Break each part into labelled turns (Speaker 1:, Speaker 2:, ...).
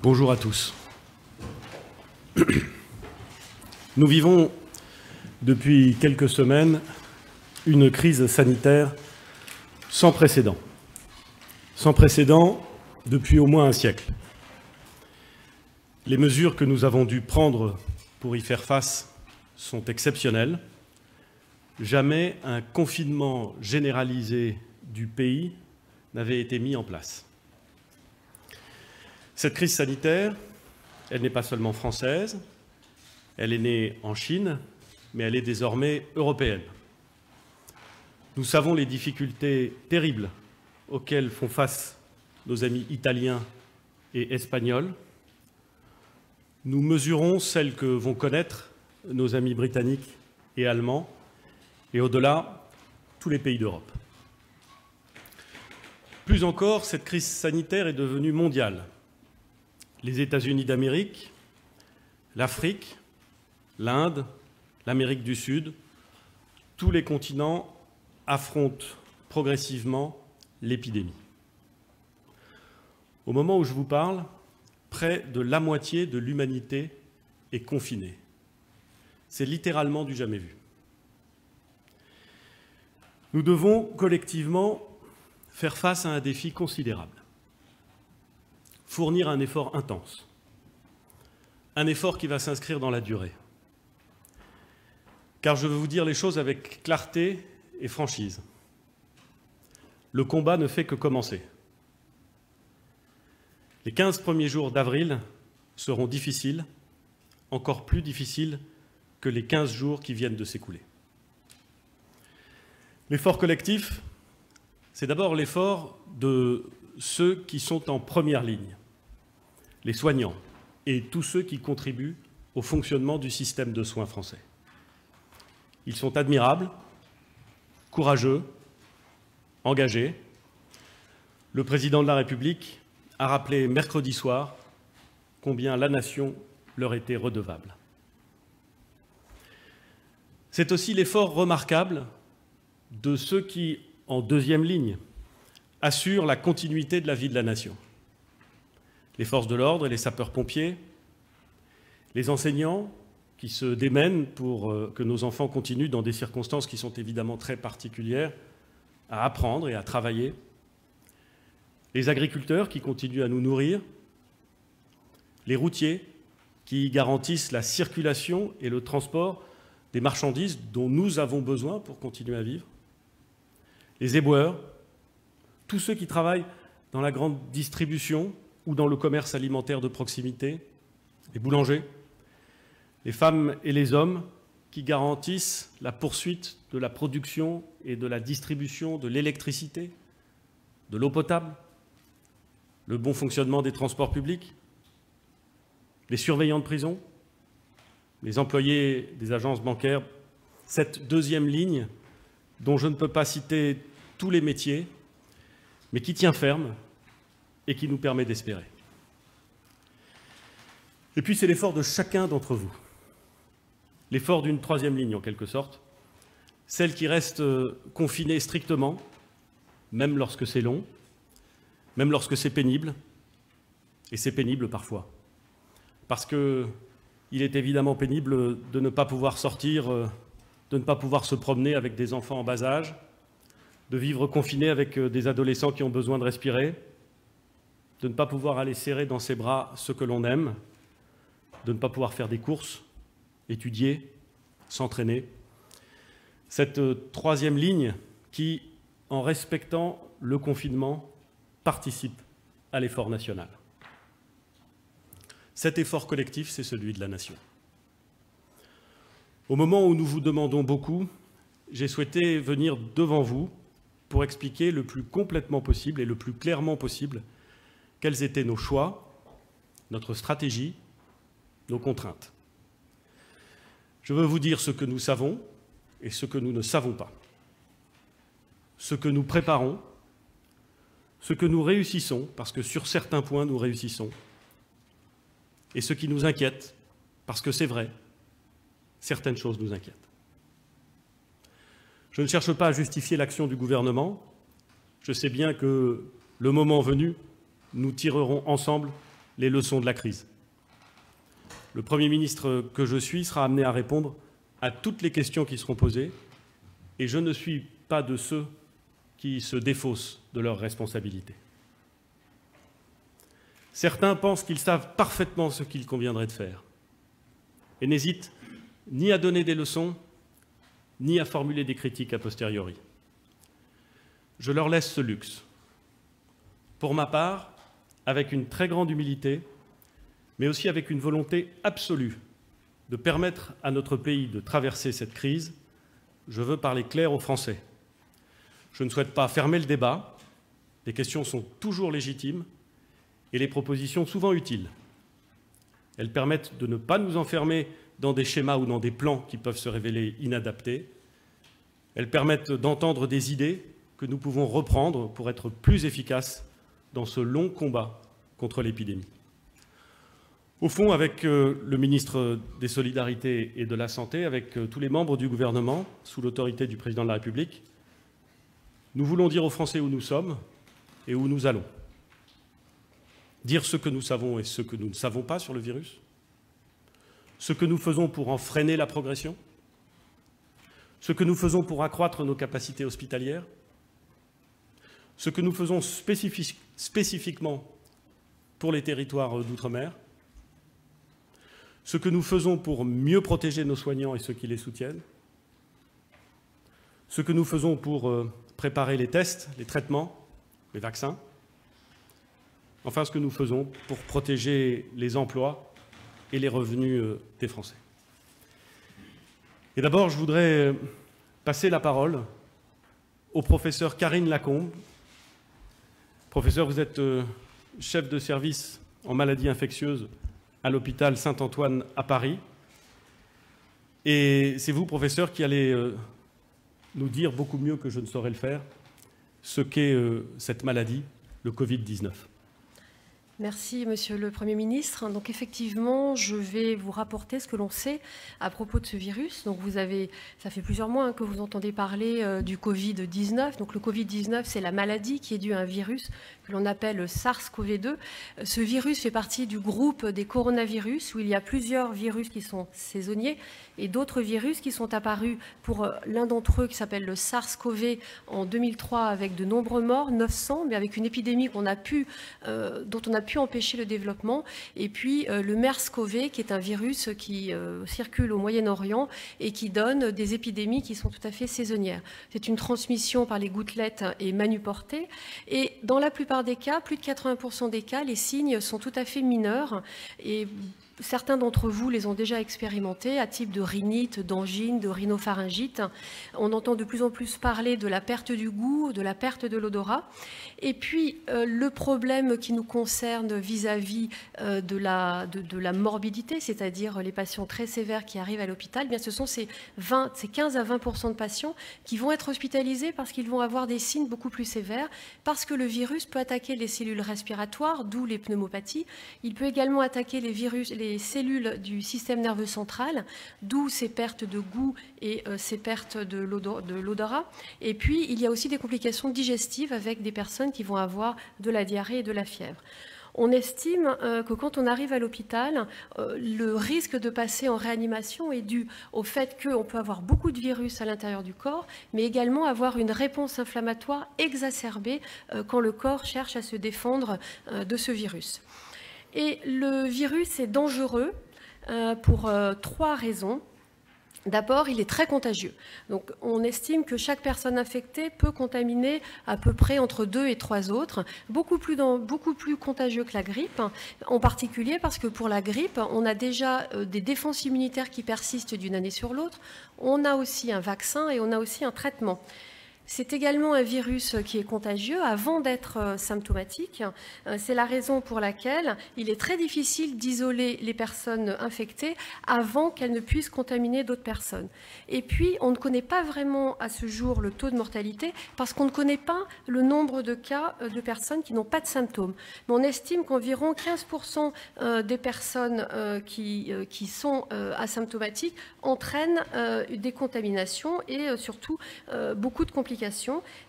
Speaker 1: Bonjour à tous. Nous vivons depuis quelques semaines une crise sanitaire sans précédent. Sans précédent depuis au moins un siècle. Les mesures que nous avons dû prendre pour y faire face sont exceptionnelles. Jamais un confinement généralisé du pays n'avait été mis en place. Cette crise sanitaire, elle n'est pas seulement française, elle est née en Chine, mais elle est désormais européenne. Nous savons les difficultés terribles auxquelles font face nos amis italiens et espagnols. Nous mesurons celles que vont connaître nos amis britanniques et allemands, et au-delà, tous les pays d'Europe. Plus encore, cette crise sanitaire est devenue mondiale. Les États-Unis d'Amérique, l'Afrique, l'Inde, l'Amérique du Sud, tous les continents affrontent progressivement l'épidémie. Au moment où je vous parle, près de la moitié de l'humanité est confinée. C'est littéralement du jamais vu. Nous devons collectivement faire face à un défi considérable. Fournir un effort intense, un effort qui va s'inscrire dans la durée. Car je veux vous dire les choses avec clarté et franchise. Le combat ne fait que commencer. Les 15 premiers jours d'avril seront difficiles, encore plus difficiles que les 15 jours qui viennent de s'écouler. L'effort collectif, c'est d'abord l'effort de ceux qui sont en première ligne, les soignants et tous ceux qui contribuent au fonctionnement du système de soins français. Ils sont admirables, courageux, engagés. Le président de la République a rappelé mercredi soir combien la nation leur était redevable. C'est aussi l'effort remarquable de ceux qui, en deuxième ligne, assurent la continuité de la vie de la nation. Les forces de l'ordre et les sapeurs-pompiers, les enseignants qui se démènent pour que nos enfants continuent dans des circonstances qui sont évidemment très particulières à apprendre et à travailler, les agriculteurs qui continuent à nous nourrir, les routiers qui garantissent la circulation et le transport des marchandises dont nous avons besoin pour continuer à vivre, les éboueurs, tous ceux qui travaillent dans la grande distribution ou dans le commerce alimentaire de proximité, les boulangers, les femmes et les hommes qui garantissent la poursuite de la production et de la distribution de l'électricité, de l'eau potable, le bon fonctionnement des transports publics, les surveillants de prison, les employés des agences bancaires, cette deuxième ligne dont je ne peux pas citer tous les métiers, mais qui tient ferme et qui nous permet d'espérer. Et puis c'est l'effort de chacun d'entre vous, l'effort d'une troisième ligne en quelque sorte, celle qui reste confinée strictement, même lorsque c'est long, même lorsque c'est pénible, et c'est pénible parfois, parce qu'il est évidemment pénible de ne pas pouvoir sortir, de ne pas pouvoir se promener avec des enfants en bas âge, de vivre confiné avec des adolescents qui ont besoin de respirer, de ne pas pouvoir aller serrer dans ses bras ceux que l'on aime, de ne pas pouvoir faire des courses, étudier, s'entraîner. Cette troisième ligne qui, en respectant le confinement, participe à l'effort national. Cet effort collectif, c'est celui de la nation. Au moment où nous vous demandons beaucoup, j'ai souhaité venir devant vous pour expliquer le plus complètement possible et le plus clairement possible quels étaient nos choix, notre stratégie, nos contraintes. Je veux vous dire ce que nous savons et ce que nous ne savons pas, ce que nous préparons, ce que nous réussissons, parce que sur certains points nous réussissons, et ce qui nous inquiète, parce que c'est vrai, certaines choses nous inquiètent. Je ne cherche pas à justifier l'action du gouvernement. Je sais bien que, le moment venu, nous tirerons ensemble les leçons de la crise. Le Premier ministre que je suis sera amené à répondre à toutes les questions qui seront posées, et je ne suis pas de ceux qui se défaussent de leurs responsabilités. Certains pensent qu'ils savent parfaitement ce qu'il conviendrait de faire et n'hésitent ni à donner des leçons, ni à formuler des critiques a posteriori. Je leur laisse ce luxe. Pour ma part, avec une très grande humilité, mais aussi avec une volonté absolue de permettre à notre pays de traverser cette crise, je veux parler clair aux Français. Je ne souhaite pas fermer le débat, les questions sont toujours légitimes et les propositions souvent utiles. Elles permettent de ne pas nous enfermer dans des schémas ou dans des plans qui peuvent se révéler inadaptés. Elles permettent d'entendre des idées que nous pouvons reprendre pour être plus efficaces dans ce long combat contre l'épidémie. Au fond, avec le ministre des Solidarités et de la Santé, avec tous les membres du gouvernement, sous l'autorité du Président de la République, nous voulons dire aux Français où nous sommes et où nous allons. Dire ce que nous savons et ce que nous ne savons pas sur le virus, ce que nous faisons pour en freiner la progression, ce que nous faisons pour accroître nos capacités hospitalières, ce que nous faisons spécifiquement pour les territoires d'outre-mer, ce que nous faisons pour mieux protéger nos soignants et ceux qui les soutiennent, ce que nous faisons pour préparer les tests, les traitements, les vaccins, enfin ce que nous faisons pour protéger les emplois et les revenus des Français. Et d'abord, je voudrais passer la parole au professeur Karine Lacombe. Professeur, vous êtes chef de service en maladies infectieuses à l'hôpital Saint-Antoine à Paris. Et c'est vous, professeur, qui allez nous dire beaucoup mieux que je ne saurais le faire ce qu'est cette maladie, le Covid-19.
Speaker 2: Merci, Monsieur le Premier ministre. Donc effectivement, je vais vous rapporter ce que l'on sait à propos de ce virus. Donc ça fait plusieurs mois que vous entendez parler du Covid-19. Donc le Covid-19, c'est la maladie qui est due à un virus que l'on appelle SARS-CoV-2. Ce virus fait partie du groupe des coronavirus, où il y a plusieurs virus qui sont saisonniers et d'autres virus qui sont apparus pour l'un d'entre eux qui s'appelle le SARS-CoV en 2003 avec de nombreux morts, 900, mais avec une épidémie dont on a pu empêcher le développement, et puis le MERS-CoV qui est un virus qui circule au Moyen-Orient et qui donne des épidémies qui sont tout à fait saisonnières. C'est une transmission par les gouttelettes et manuportée, et dans la plupart des cas, plus de 80% des cas, les signes sont tout à fait mineurs, et certains d'entre vous les ont déjà expérimentés, à type de rhinite, d'angine, de rhinopharyngite. On entend de plus en plus parler de la perte du goût, de la perte de l'odorat. Et puis, le problème qui nous concerne vis-à-vis de la morbidité, c'est-à-dire les patients très sévères qui arrivent à l'hôpital, eh bien, ce sont ces 15 à 20% de patients qui vont être hospitalisés parce qu'ils vont avoir des signes beaucoup plus sévères, parce que le virus peut attaquer les cellules respiratoires, d'où les pneumopathies. Il peut également attaquer les cellules du système nerveux central, d'où ces pertes de goût et ces pertes de l'odorat. Et puis, il y a aussi des complications digestives avec des personnes qui vont avoir de la diarrhée et de la fièvre. On estime que quand on arrive à l'hôpital, le risque de passer en réanimation est dû au fait qu'on peut avoir beaucoup de virus à l'intérieur du corps, mais également avoir une réponse inflammatoire exacerbée quand le corps cherche à se défendre de ce virus. Et le virus est dangereux pour 3 raisons. D'abord, il est très contagieux. Donc, on estime que chaque personne infectée peut contaminer à peu près entre 2 et 3 autres, beaucoup plus contagieux que la grippe, en particulier parce que pour la grippe, on a déjà des défenses immunitaires qui persistent d'une année sur l'autre, on a aussi un vaccin et on a aussi un traitement. C'est également un virus qui est contagieux avant d'être symptomatique. C'est la raison pour laquelle il est très difficile d'isoler les personnes infectées avant qu'elles ne puissent contaminer d'autres personnes. Et puis, on ne connaît pas vraiment à ce jour le taux de mortalité parce qu'on ne connaît pas le nombre de cas de personnes qui n'ont pas de symptômes. Mais on estime qu'environ 15% des personnes qui sont asymptomatiques entraînent des contaminations et surtout beaucoup de complications.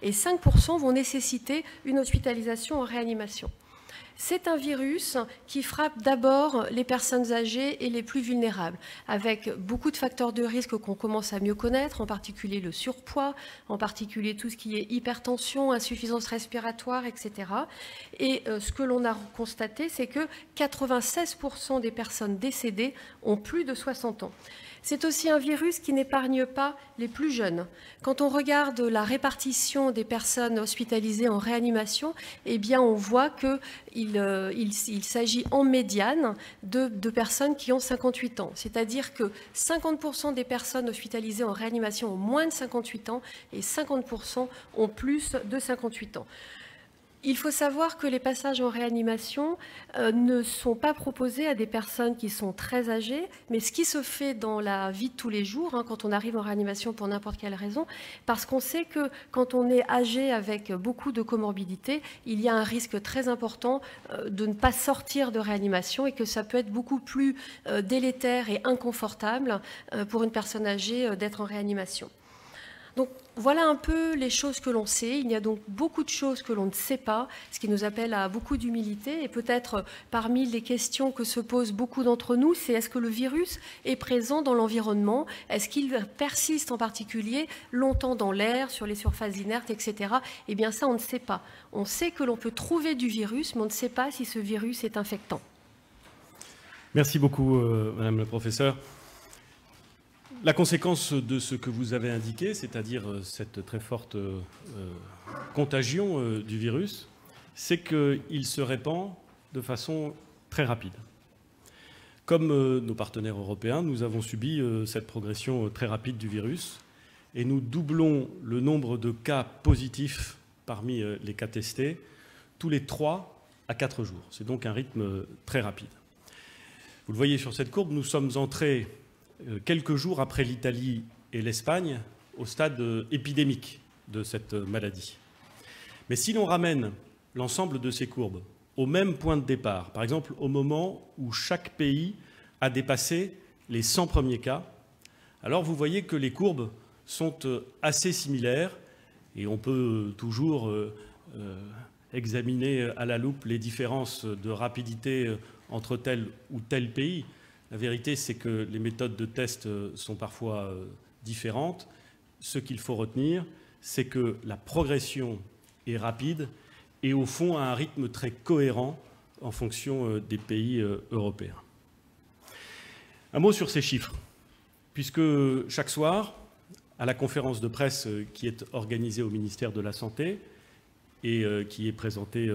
Speaker 2: Et 5% vont nécessiter une hospitalisation en réanimation. C'est un virus qui frappe d'abord les personnes âgées et les plus vulnérables, avec beaucoup de facteurs de risque qu'on commence à mieux connaître, en particulier le surpoids, en particulier tout ce qui est hypertension, insuffisance respiratoire, etc. Et ce que l'on a constaté, c'est que 96% des personnes décédées ont plus de 60 ans. C'est aussi un virus qui n'épargne pas les plus jeunes. Quand on regarde la répartition des personnes hospitalisées en réanimation, eh bien on voit qu'il s'agit en médiane de personnes qui ont 58 ans. C'est-à-dire que 50% des personnes hospitalisées en réanimation ont moins de 58 ans et 50% ont plus de 58 ans. Il faut savoir que les passages en réanimation ne sont pas proposés à des personnes qui sont très âgées, mais ce qui se fait dans la vie de tous les jours, quand on arrive en réanimation pour n'importe quelle raison, parce qu'on sait que quand on est âgé avec beaucoup de comorbidités, il y a un risque très important de ne pas sortir de réanimation et que ça peut être beaucoup plus délétère et inconfortable pour une personne âgée d'être en réanimation. Donc voilà un peu les choses que l'on sait. Il y a donc beaucoup de choses que l'on ne sait pas, ce qui nous appelle à beaucoup d'humilité. Et peut-être parmi les questions que se posent beaucoup d'entre nous, c'est est-ce que le virus est présent dans l'environnement? Est-ce qu'il persiste en particulier longtemps dans l'air, sur les surfaces inertes, etc. Eh bien ça, on ne sait pas. On sait que l'on peut trouver du virus, mais on ne sait pas si ce virus est infectant.
Speaker 1: Merci beaucoup, Madame la professeure. La conséquence de ce que vous avez indiqué, c'est-à-dire cette très forte contagion du virus, c'est qu'il se répand de façon très rapide. Comme nos partenaires européens, nous avons subi cette progression très rapide du virus et nous doublons le nombre de cas positifs parmi les cas testés tous les 3 à 4 jours. C'est donc un rythme très rapide. Vous le voyez sur cette courbe, nous sommes entrés quelques jours après l'Italie et l'Espagne au stade épidémique de cette maladie. Mais si l'on ramène l'ensemble de ces courbes au même point de départ, par exemple au moment où chaque pays a dépassé les 100 premiers cas, alors vous voyez que les courbes sont assez similaires et on peut toujours examiner à la loupe les différences de rapidité entre tel ou tel pays. La vérité, c'est que les méthodes de test sont parfois différentes. Ce qu'il faut retenir, c'est que la progression est rapide et au fond à un rythme très cohérent en fonction des pays européens. Un mot sur ces chiffres, puisque chaque soir, à la conférence de presse qui est organisée au ministère de la Santé et qui est présentée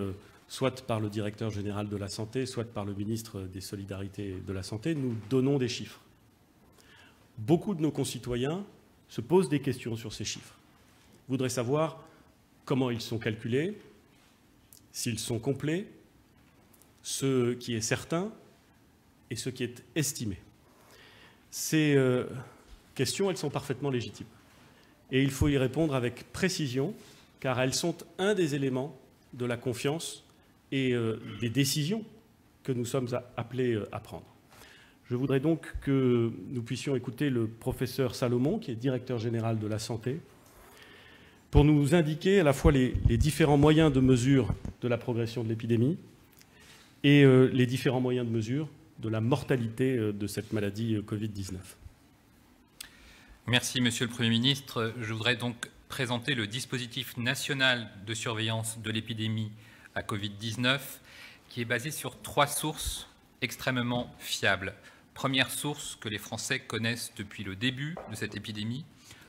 Speaker 1: soit par le directeur général de la Santé, soit par le ministre des Solidarités et de la Santé, nous donnons des chiffres. Beaucoup de nos concitoyens se posent des questions sur ces chiffres. Ils voudraient savoir comment ils sont calculés, s'ils sont complets, ce qui est certain et ce qui est estimé. Ces questions, elles sont parfaitement légitimes. Et il faut y répondre avec précision, car elles sont un des éléments de la confiance et des décisions que nous sommes appelés à prendre. Je voudrais donc que nous puissions écouter le professeur Salomon, qui est directeur général de la santé, pour nous indiquer à la fois les différents moyens de mesure de la progression de l'épidémie et les différents moyens de mesure de la mortalité de cette maladie Covid-19.
Speaker 3: Merci, Monsieur le Premier ministre. Je voudrais donc présenter le dispositif national de surveillance de l'épidémie à Covid-19, qui est basé sur 3 sources extrêmement fiables. Première source que les Français connaissent depuis le début de cette épidémie,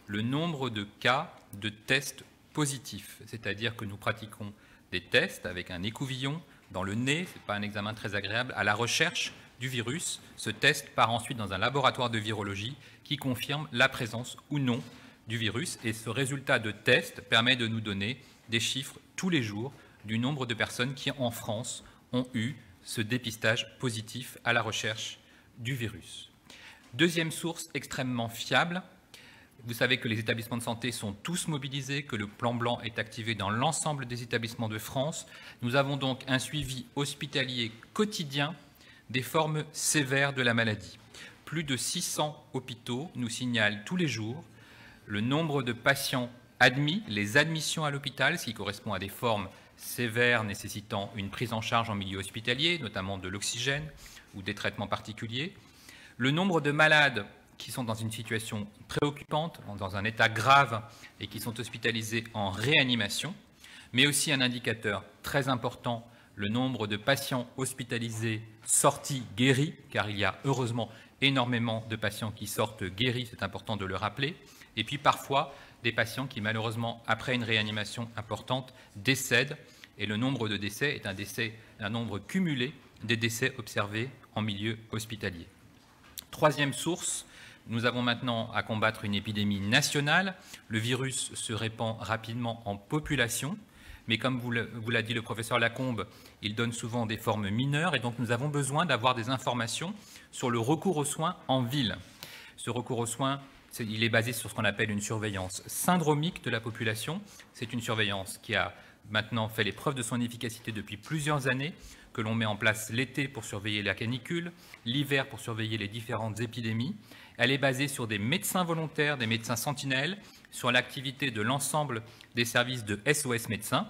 Speaker 3: le nombre de cas de tests positifs, c'est-à-dire que nous pratiquons des tests avec un écouvillon dans le nez, ce n'est pas un examen très agréable, à la recherche du virus. Ce test part ensuite dans un laboratoire de virologie qui confirme la présence ou non du virus, et ce résultat de test permet de nous donner des chiffres tous les jours du nombre de personnes qui, en France, ont eu ce dépistage positif à la recherche du virus. Deuxième source extrêmement fiable, vous savez que les établissements de santé sont tous mobilisés, que le plan blanc est activé dans l'ensemble des établissements de France. Nous avons donc un suivi hospitalier quotidien des formes sévères de la maladie. Plus de 600 hôpitaux nous signalent tous les jours le nombre de patients admis, les admissions à l'hôpital, ce qui correspond à des formes sévères nécessitant une prise en charge en milieu hospitalier, notamment de l'oxygène ou des traitements particuliers. Le nombre de malades qui sont dans une situation préoccupante, dans un état grave et qui sont hospitalisés en réanimation, mais aussi un indicateur très important, le nombre de patients hospitalisés sortis guéris, car il y a heureusement énormément de patients qui sortent guéris, c'est important de le rappeler, et puis parfois des patients qui malheureusement, après une réanimation importante, décèdent, et le nombre de décès est un nombre cumulé des décès observés en milieu hospitalier. Troisième source, nous avons maintenant à combattre une épidémie nationale. Le virus se répand rapidement en population, mais comme vous l'a dit le professeur Lacombe, il donne souvent des formes mineures, et donc nous avons besoin d'avoir des informations sur le recours aux soins en ville. Ce recours aux soins, il est basé sur ce qu'on appelle une surveillance syndromique de la population. C'est une surveillance qui a maintenant fait les preuves de son efficacité depuis plusieurs années, que l'on met en place l'été pour surveiller la canicule, l'hiver pour surveiller les différentes épidémies. Elle est basée sur des médecins volontaires, des médecins sentinelles, sur l'activité de l'ensemble des services de SOS médecins,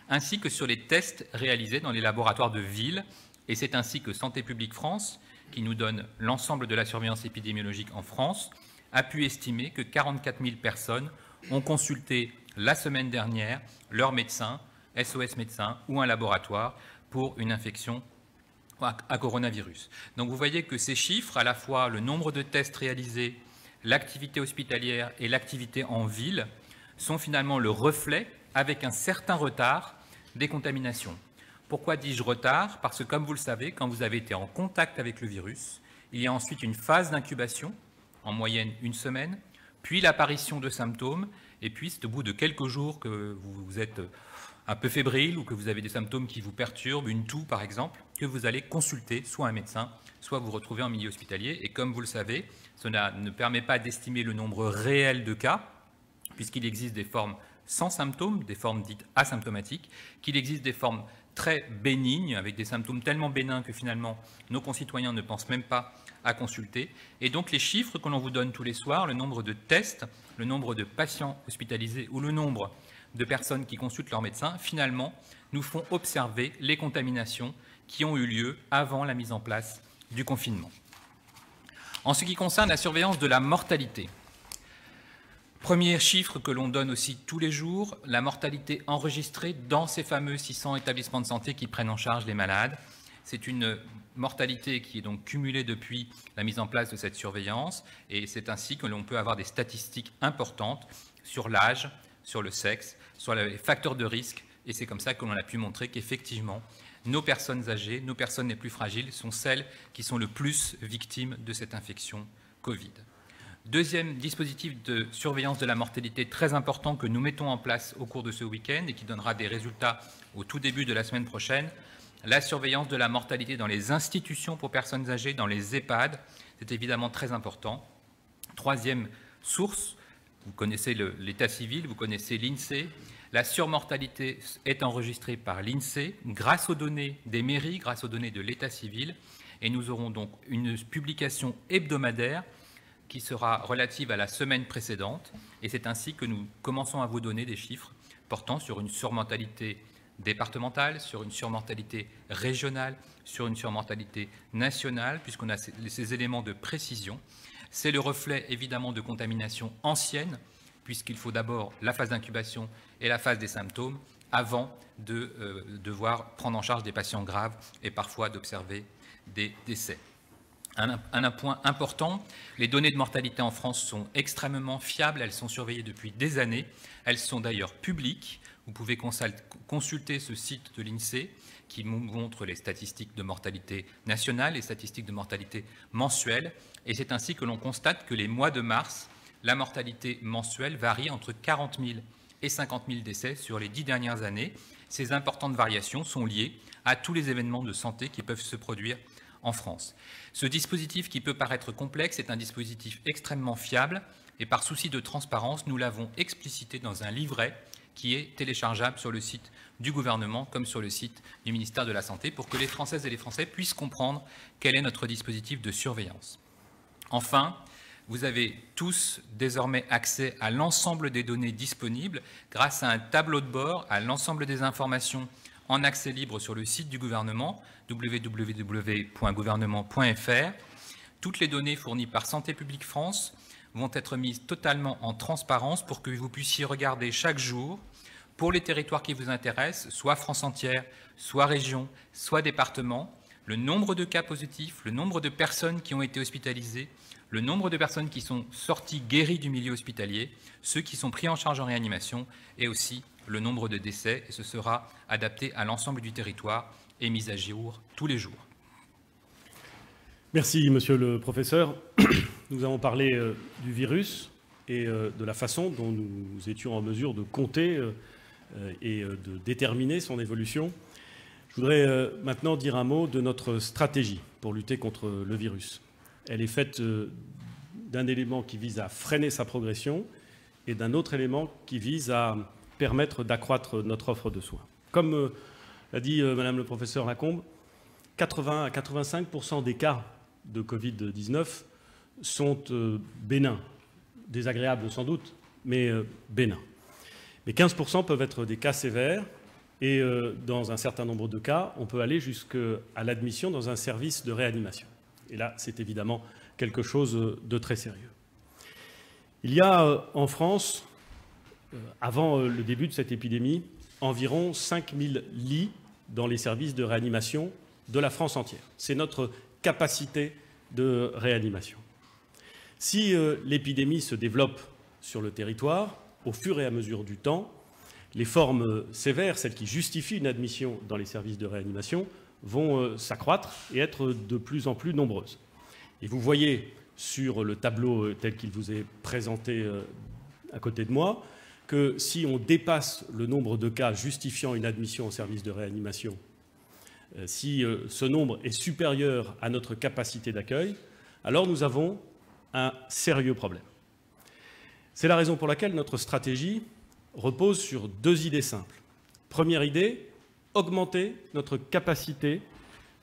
Speaker 3: ainsi que sur les tests réalisés dans les laboratoires de ville. Et c'est ainsi que Santé publique France, qui nous donne l'ensemble de la surveillance épidémiologique en France, a pu estimer que 44 000 personnes ont consulté la semaine dernière leur médecin, SOS médecin ou un laboratoire pour une infection à coronavirus. Donc vous voyez que ces chiffres, à la fois le nombre de tests réalisés, l'activité hospitalière et l'activité en ville, sont finalement le reflet, avec un certain retard, des contaminations. Pourquoi dis-je retard? Parce que, comme vous le savez, quand vous avez été en contact avec le virus, il y a ensuite une phase d'incubation, en moyenne une semaine, puis l'apparition de symptômes, et puis c'est au bout de quelques jours que vous êtes un peu fébrile ou que vous avez des symptômes qui vous perturbent, une toux par exemple, que vous allez consulter soit un médecin, soit vous retrouver en milieu hospitalier. Et comme vous le savez, cela ne permet pas d'estimer le nombre réel de cas, puisqu'il existe des formes sans symptômes, des formes dites asymptomatiques, qu'il existe des formes très bénignes, avec des symptômes tellement bénins que finalement nos concitoyens ne pensent même pas à consulter. Et donc les chiffres que l'on vous donne tous les soirs, le nombre de tests, le nombre de patients hospitalisés ou le nombre de personnes qui consultent leur médecin, finalement, nous font observer les contaminations qui ont eu lieu avant la mise en place du confinement. En ce qui concerne la surveillance de la mortalité, premier chiffre que l'on donne aussi tous les jours, la mortalité enregistrée dans ces fameux 600 établissements de santé qui prennent en charge les malades. C'est une mortalité qui est donc cumulée depuis la mise en place de cette surveillance, et c'est ainsi que l'on peut avoir des statistiques importantes sur l'âge, sur le sexe, sur les facteurs de risque, et c'est comme ça que l'on a pu montrer qu'effectivement, nos personnes âgées, nos personnes les plus fragiles sont celles qui sont le plus victimes de cette infection Covid. Deuxième dispositif de surveillance de la mortalité très important que nous mettons en place au cours de ce week-end et qui donnera des résultats au tout début de la semaine prochaine, la surveillance de la mortalité dans les institutions pour personnes âgées, dans les EHPAD, c'est évidemment très important. Troisième source, vous connaissez l'état civil, vous connaissez l'INSEE. La surmortalité est enregistrée par l'INSEE grâce aux données des mairies, grâce aux données de l'état civil. Et nous aurons donc une publication hebdomadaire qui sera relative à la semaine précédente. Et c'est ainsi que nous commençons à vous donner des chiffres portant sur une surmortalité départementale, sur une surmortalité régionale, sur une surmortalité nationale, puisqu'on a ces éléments de précision. C'est le reflet évidemment de contamination ancienne, puisqu'il faut d'abord la phase d'incubation et la phase des symptômes avant de devoir prendre en charge des patients graves et parfois d'observer des décès. Un point important, les données de mortalité en France sont extrêmement fiables, elles sont surveillées depuis des années, elles sont d'ailleurs publiques. Vous pouvez consulter ce site de l'INSEE qui montre les statistiques de mortalité nationale, les statistiques de mortalité mensuelle. Et c'est ainsi que l'on constate que les mois de mars, la mortalité mensuelle varie entre 40 000 et 50 000 décès sur les 10 dernières années. Ces importantes variations sont liées à tous les événements de santé qui peuvent se produire en France. Ce dispositif qui peut paraître complexe est un dispositif extrêmement fiable et par souci de transparence, nous l'avons explicité dans un livret qui est téléchargeable sur le site du gouvernement comme sur le site du ministère de la Santé pour que les Françaises et les Français puissent comprendre quel est notre dispositif de surveillance. Enfin, Vous avez tous désormais accès à l'ensemble des données disponibles grâce à un tableau de bord, à l'ensemble des informations en accès libre sur le site du gouvernement, www.gouvernement.fr. Toutes les données fournies par Santé publique France vont être mises totalement en transparence pour que vous puissiez regarder chaque jour, pour les territoires qui vous intéressent, soit France entière, soit région, soit département, le nombre de cas positifs, le nombre de personnes qui ont été hospitalisées, le nombre de personnes qui sont sorties guéries du milieu hospitalier, ceux qui sont pris en charge en réanimation et aussi le nombre de décès. Et ce sera adapté à l'ensemble du territoire et mis à jour tous les jours.
Speaker 1: Merci, monsieur le professeur. Nous avons parlé du virus et de la façon dont nous étions en mesure de compter et de déterminer son évolution. Je voudrais maintenant dire un mot de notre stratégie pour lutter contre le virus. Elle est faite d'un élément qui vise à freiner sa progression et d'un autre élément qui vise à permettre d'accroître notre offre de soins. Comme l'a dit madame le professeur Lacombe, 80 à 85% des cas de Covid-19 sont bénins, désagréables sans doute, mais bénins. Mais 15% peuvent être des cas sévères et dans un certain nombre de cas, on peut aller jusqu'à l'admission dans un service de réanimation. Et là, c'est évidemment quelque chose de très sérieux. Il y a en France, avant le début de cette épidémie, environ 5000 lits dans les services de réanimation de la France entière. C'est notre capacité de réanimation. Si l'épidémie se développe sur le territoire, au fur et à mesure du temps, les formes sévères, celles qui justifient une admission dans les services de réanimation, vont s'accroître et être de plus en plus nombreuses. Et vous voyez sur le tableau tel qu'il vous est présenté à côté de moi que si on dépasse le nombre de cas justifiant une admission au service de réanimation, si ce nombre est supérieur à notre capacité d'accueil, alors nous avons un sérieux problème. C'est la raison pour laquelle notre stratégie repose sur deux idées simples. Première idée, augmenter notre capacité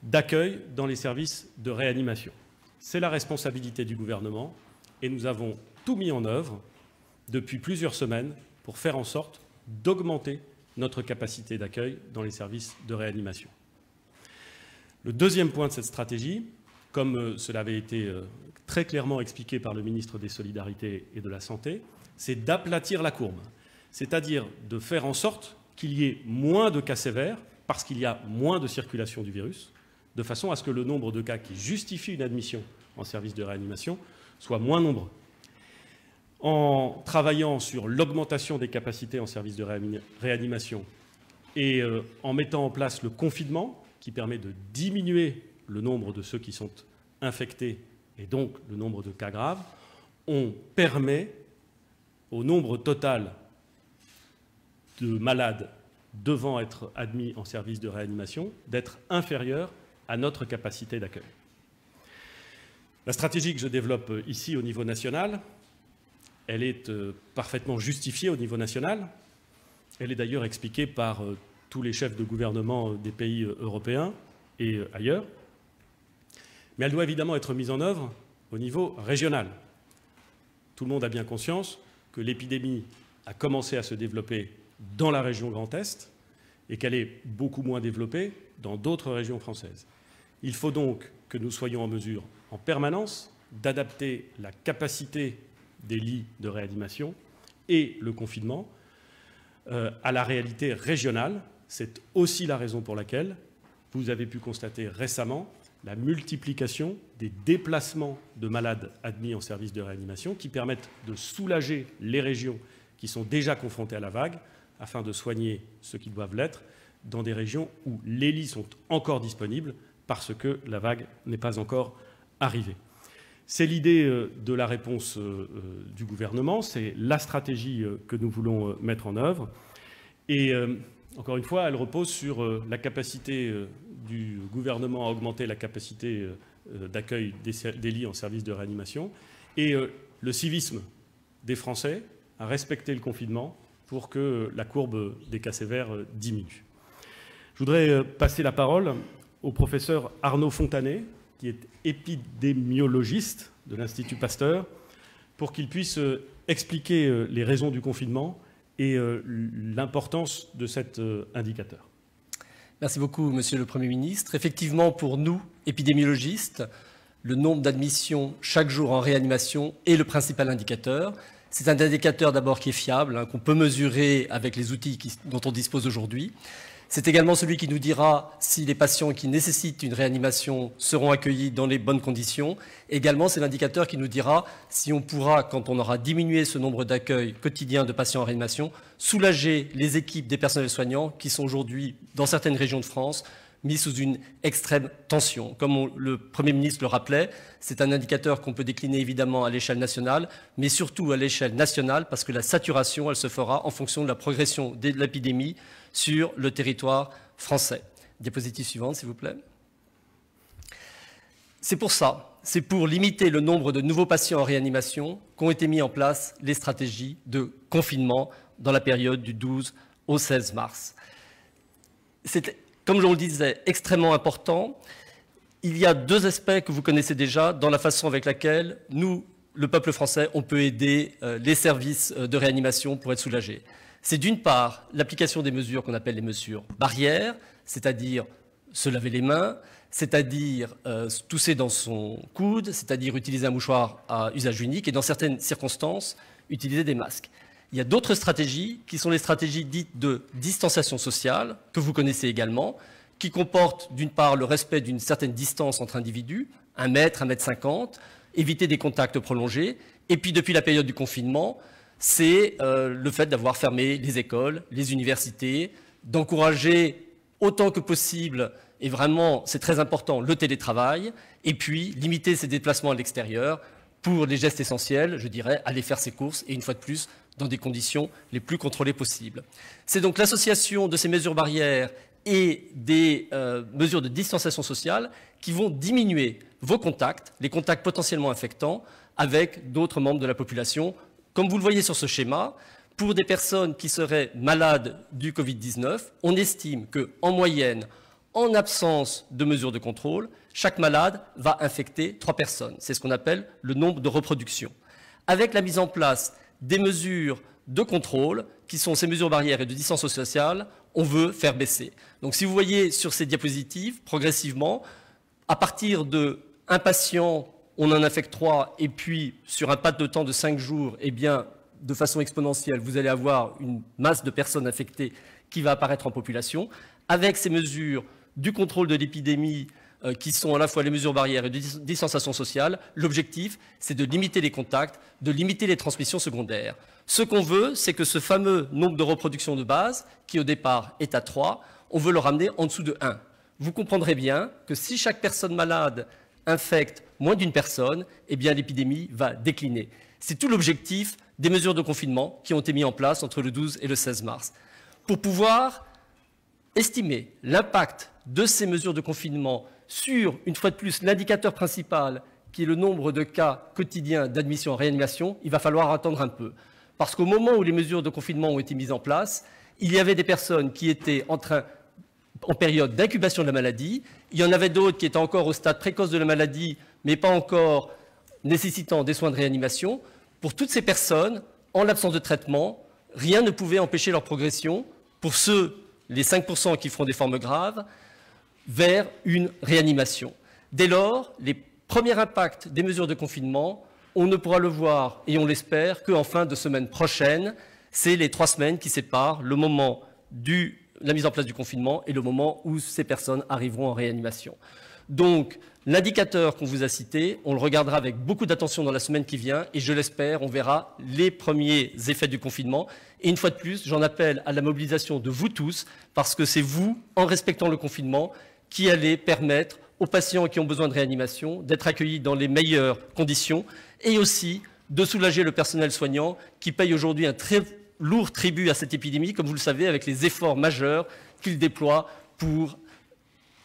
Speaker 1: d'accueil dans les services de réanimation. C'est la responsabilité du gouvernement et nous avons tout mis en œuvre depuis plusieurs semaines pour faire en sorte d'augmenter notre capacité d'accueil dans les services de réanimation. Le deuxième point de cette stratégie, comme cela avait été très clairement expliqué par le ministre des Solidarités et de la Santé, c'est d'aplatir la courbe, c'est-à-dire de faire en sorte qu'il y ait moins de cas sévères parce qu'il y a moins de circulation du virus, de façon à ce que le nombre de cas qui justifient une admission en service de réanimation soit moins nombreux. En travaillant sur l'augmentation des capacités en service de réanimation et en mettant en place le confinement, qui permet de diminuer le nombre de ceux qui sont infectés et donc le nombre de cas graves, on permet au nombre total de malades devant être admis en service de réanimation d'être inférieur à notre capacité d'accueil. La stratégie que je développe ici au niveau national, elle est parfaitement justifiée au niveau national. Elle est d'ailleurs expliquée par tous les chefs de gouvernement des pays européens et ailleurs. Mais elle doit évidemment être mise en œuvre au niveau régional. Tout le monde a bien conscience que l'épidémie a commencé à se développer dans la région Grand Est et qu'elle est beaucoup moins développée dans d'autres régions françaises. Il faut donc que nous soyons en mesure, en permanence, d'adapter la capacité des lits de réanimation et le confinement à la réalité régionale. C'est aussi la raison pour laquelle vous avez pu constater récemment la multiplication des déplacements de malades admis en service de réanimation qui permettent de soulager les régions qui sont déjà confrontées à la vague afin de soigner ceux qui doivent l'être dans des régions où les lits sont encore disponibles parce que la vague n'est pas encore arrivée. C'est l'idée de la réponse du gouvernement, c'est la stratégie que nous voulons mettre en œuvre. Et encore une fois, elle repose sur la capacité du gouvernement à augmenter la capacité d'accueil des lits en service de réanimation et le civisme des Français à respecter le confinement pour que la courbe des cas sévères diminue. Je voudrais passer la parole au professeur Arnaud Fontanet, qui est épidémiologiste de l'Institut Pasteur, pour qu'il puisse expliquer les raisons du confinement et l'importance de cet indicateur.
Speaker 4: Merci beaucoup, Monsieur le Premier ministre. Effectivement, pour nous, épidémiologistes, le nombre d'admissions chaque jour en réanimation est le principal indicateur. C'est un indicateur d'abord qui est fiable, qu'on peut mesurer avec les outils dont on dispose aujourd'hui. C'est également celui qui nous dira si les patients qui nécessitent une réanimation seront accueillis dans les bonnes conditions. Également, c'est l'indicateur qui nous dira si on pourra, quand on aura diminué ce nombre d'accueils quotidiens de patients en réanimation, soulager les équipes des personnels soignants qui sont aujourd'hui, dans certaines régions de France, mis sous une extrême tension. Comme le Premier ministre le rappelait, c'est un indicateur qu'on peut décliner évidemment à l'échelle nationale, mais surtout à l'échelle nationale, parce que la saturation, elle se fera en fonction de la progression de l'épidémie sur le territoire français. Diapositive suivante, s'il vous plaît. C'est pour ça, c'est pour limiter le nombre de nouveaux patients en réanimation qu'ont été mis en place les stratégies de confinement dans la période du 12 au 16 mars. C'est, comme je le disais, extrêmement important. Il y a deux aspects que vous connaissez déjà dans la façon avec laquelle nous, le peuple français, on peut aider les services de réanimation pour être soulagés. C'est d'une part l'application des mesures qu'on appelle les mesures barrières, c'est-à-dire se laver les mains, c'est-à-dire tousser dans son coude, c'est-à-dire utiliser un mouchoir à usage unique et dans certaines circonstances, utiliser des masques. Il y a d'autres stratégies qui sont les stratégies dites de distanciation sociale, que vous connaissez également, qui comportent d'une part le respect d'une certaine distance entre individus, 1 mètre, 1,50 m, éviter des contacts prolongés, et puis depuis la période du confinement, c'est le fait d'avoir fermé les écoles, les universités, d'encourager autant que possible, et vraiment c'est très important, le télétravail, et puis limiter ses déplacements à l'extérieur pour les gestes essentiels, je dirais, aller faire ses courses, et une fois de plus, dans des conditions les plus contrôlées possibles. C'est donc l'association de ces mesures barrières et des mesures de distanciation sociale qui vont diminuer vos contacts, les contacts potentiellement infectants, avec d'autres membres de la population. Comme vous le voyez sur ce schéma, pour des personnes qui seraient malades du Covid-19, on estime qu'en moyenne, en absence de mesures de contrôle, chaque malade va infecter 3 personnes. C'est ce qu'on appelle le nombre de reproductions. Avec la mise en place des mesures de contrôle, qui sont ces mesures barrières et de distance sociale, on veut faire baisser. Donc si vous voyez sur ces diapositives, progressivement, à partir d'un patient, on en infecte 3, et puis sur un pas de temps de 5 jours, eh bien, de façon exponentielle, vous allez avoir une masse de personnes infectées qui va apparaître en population. Avec ces mesures du contrôle de l'épidémie, qui sont à la fois les mesures barrières et de distanciation sociale, l'objectif, c'est de limiter les contacts, de limiter les transmissions secondaires. Ce qu'on veut, c'est que ce fameux nombre de reproduction de base, qui au départ est à 3, on veut le ramener en dessous de 1. Vous comprendrez bien que si chaque personne malade infecte moins d'une personne, eh bien l'épidémie va décliner. C'est tout l'objectif des mesures de confinement qui ont été mises en place entre le 12 et le 16 mars. Pour pouvoir estimer l'impact de ces mesures de confinement sur, une fois de plus, l'indicateur principal, qui est le nombre de cas quotidiens d'admission en réanimation, il va falloir attendre un peu. Parce qu'au moment où les mesures de confinement ont été mises en place, il y avait des personnes qui étaient en période d'incubation de la maladie, il y en avait d'autres qui étaient encore au stade précoce de la maladie, mais pas encore nécessitant des soins de réanimation. Pour toutes ces personnes, en l'absence de traitement, rien ne pouvait empêcher leur progression, pour ceux, les 5% qui feront des formes graves, vers une réanimation. Dès lors, les premiers impacts des mesures de confinement, on ne pourra le voir, et on l'espère, qu'en fin de semaine prochaine. C'est les 3 semaines qui séparent le moment de la mise en place du confinement et le moment où ces personnes arriveront en réanimation. Donc, l'indicateur qu'on vous a cité, on le regardera avec beaucoup d'attention dans la semaine qui vient, et je l'espère, on verra les premiers effets du confinement. Et une fois de plus, j'en appelle à la mobilisation de vous tous, parce que c'est vous, en respectant le confinement, qui allez permettre aux patients qui ont besoin de réanimation d'être accueillis dans les meilleures conditions et aussi de soulager le personnel soignant qui paye aujourd'hui un très lourd tribut à cette épidémie, comme vous le savez, avec les efforts majeurs qu'il déploie pour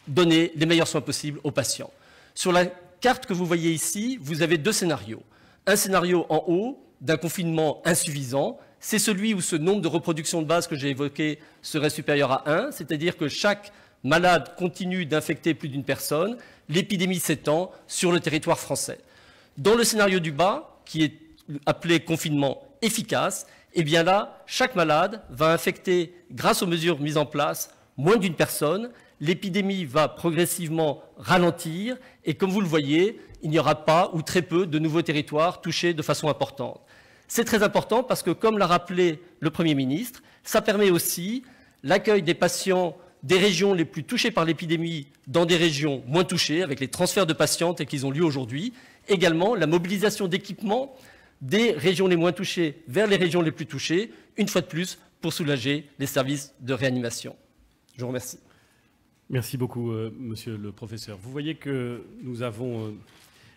Speaker 4: donner les meilleurs soins possibles aux patients. Sur la carte que vous voyez ici, vous avez 2 scénarios. Un scénario en haut d'un confinement insuffisant, c'est celui où ce nombre de reproductions de base que j'ai évoqué serait supérieur à 1, c'est-à-dire que chaque malade continue d'infecter plus d'une personne, l'épidémie s'étend sur le territoire français. Dans le scénario du bas, qui est appelé confinement efficace, eh bien là, chaque malade va infecter, grâce aux mesures mises en place, moins d'une personne. L'épidémie va progressivement ralentir et comme vous le voyez, il n'y aura pas ou très peu de nouveaux territoires touchés de façon importante. C'est très important parce que, comme l'a rappelé le Premier ministre, ça permet aussi l'accueil des patients des régions les plus touchées par l'épidémie dans des régions moins touchées, avec les transferts de patients tels qu'ils ont lieu aujourd'hui. Également, la mobilisation d'équipements des régions les moins touchées vers les régions les plus touchées, une fois de plus, pour soulager les services de réanimation. Je vous remercie.
Speaker 1: Merci beaucoup, monsieur le professeur. Vous voyez que nous avons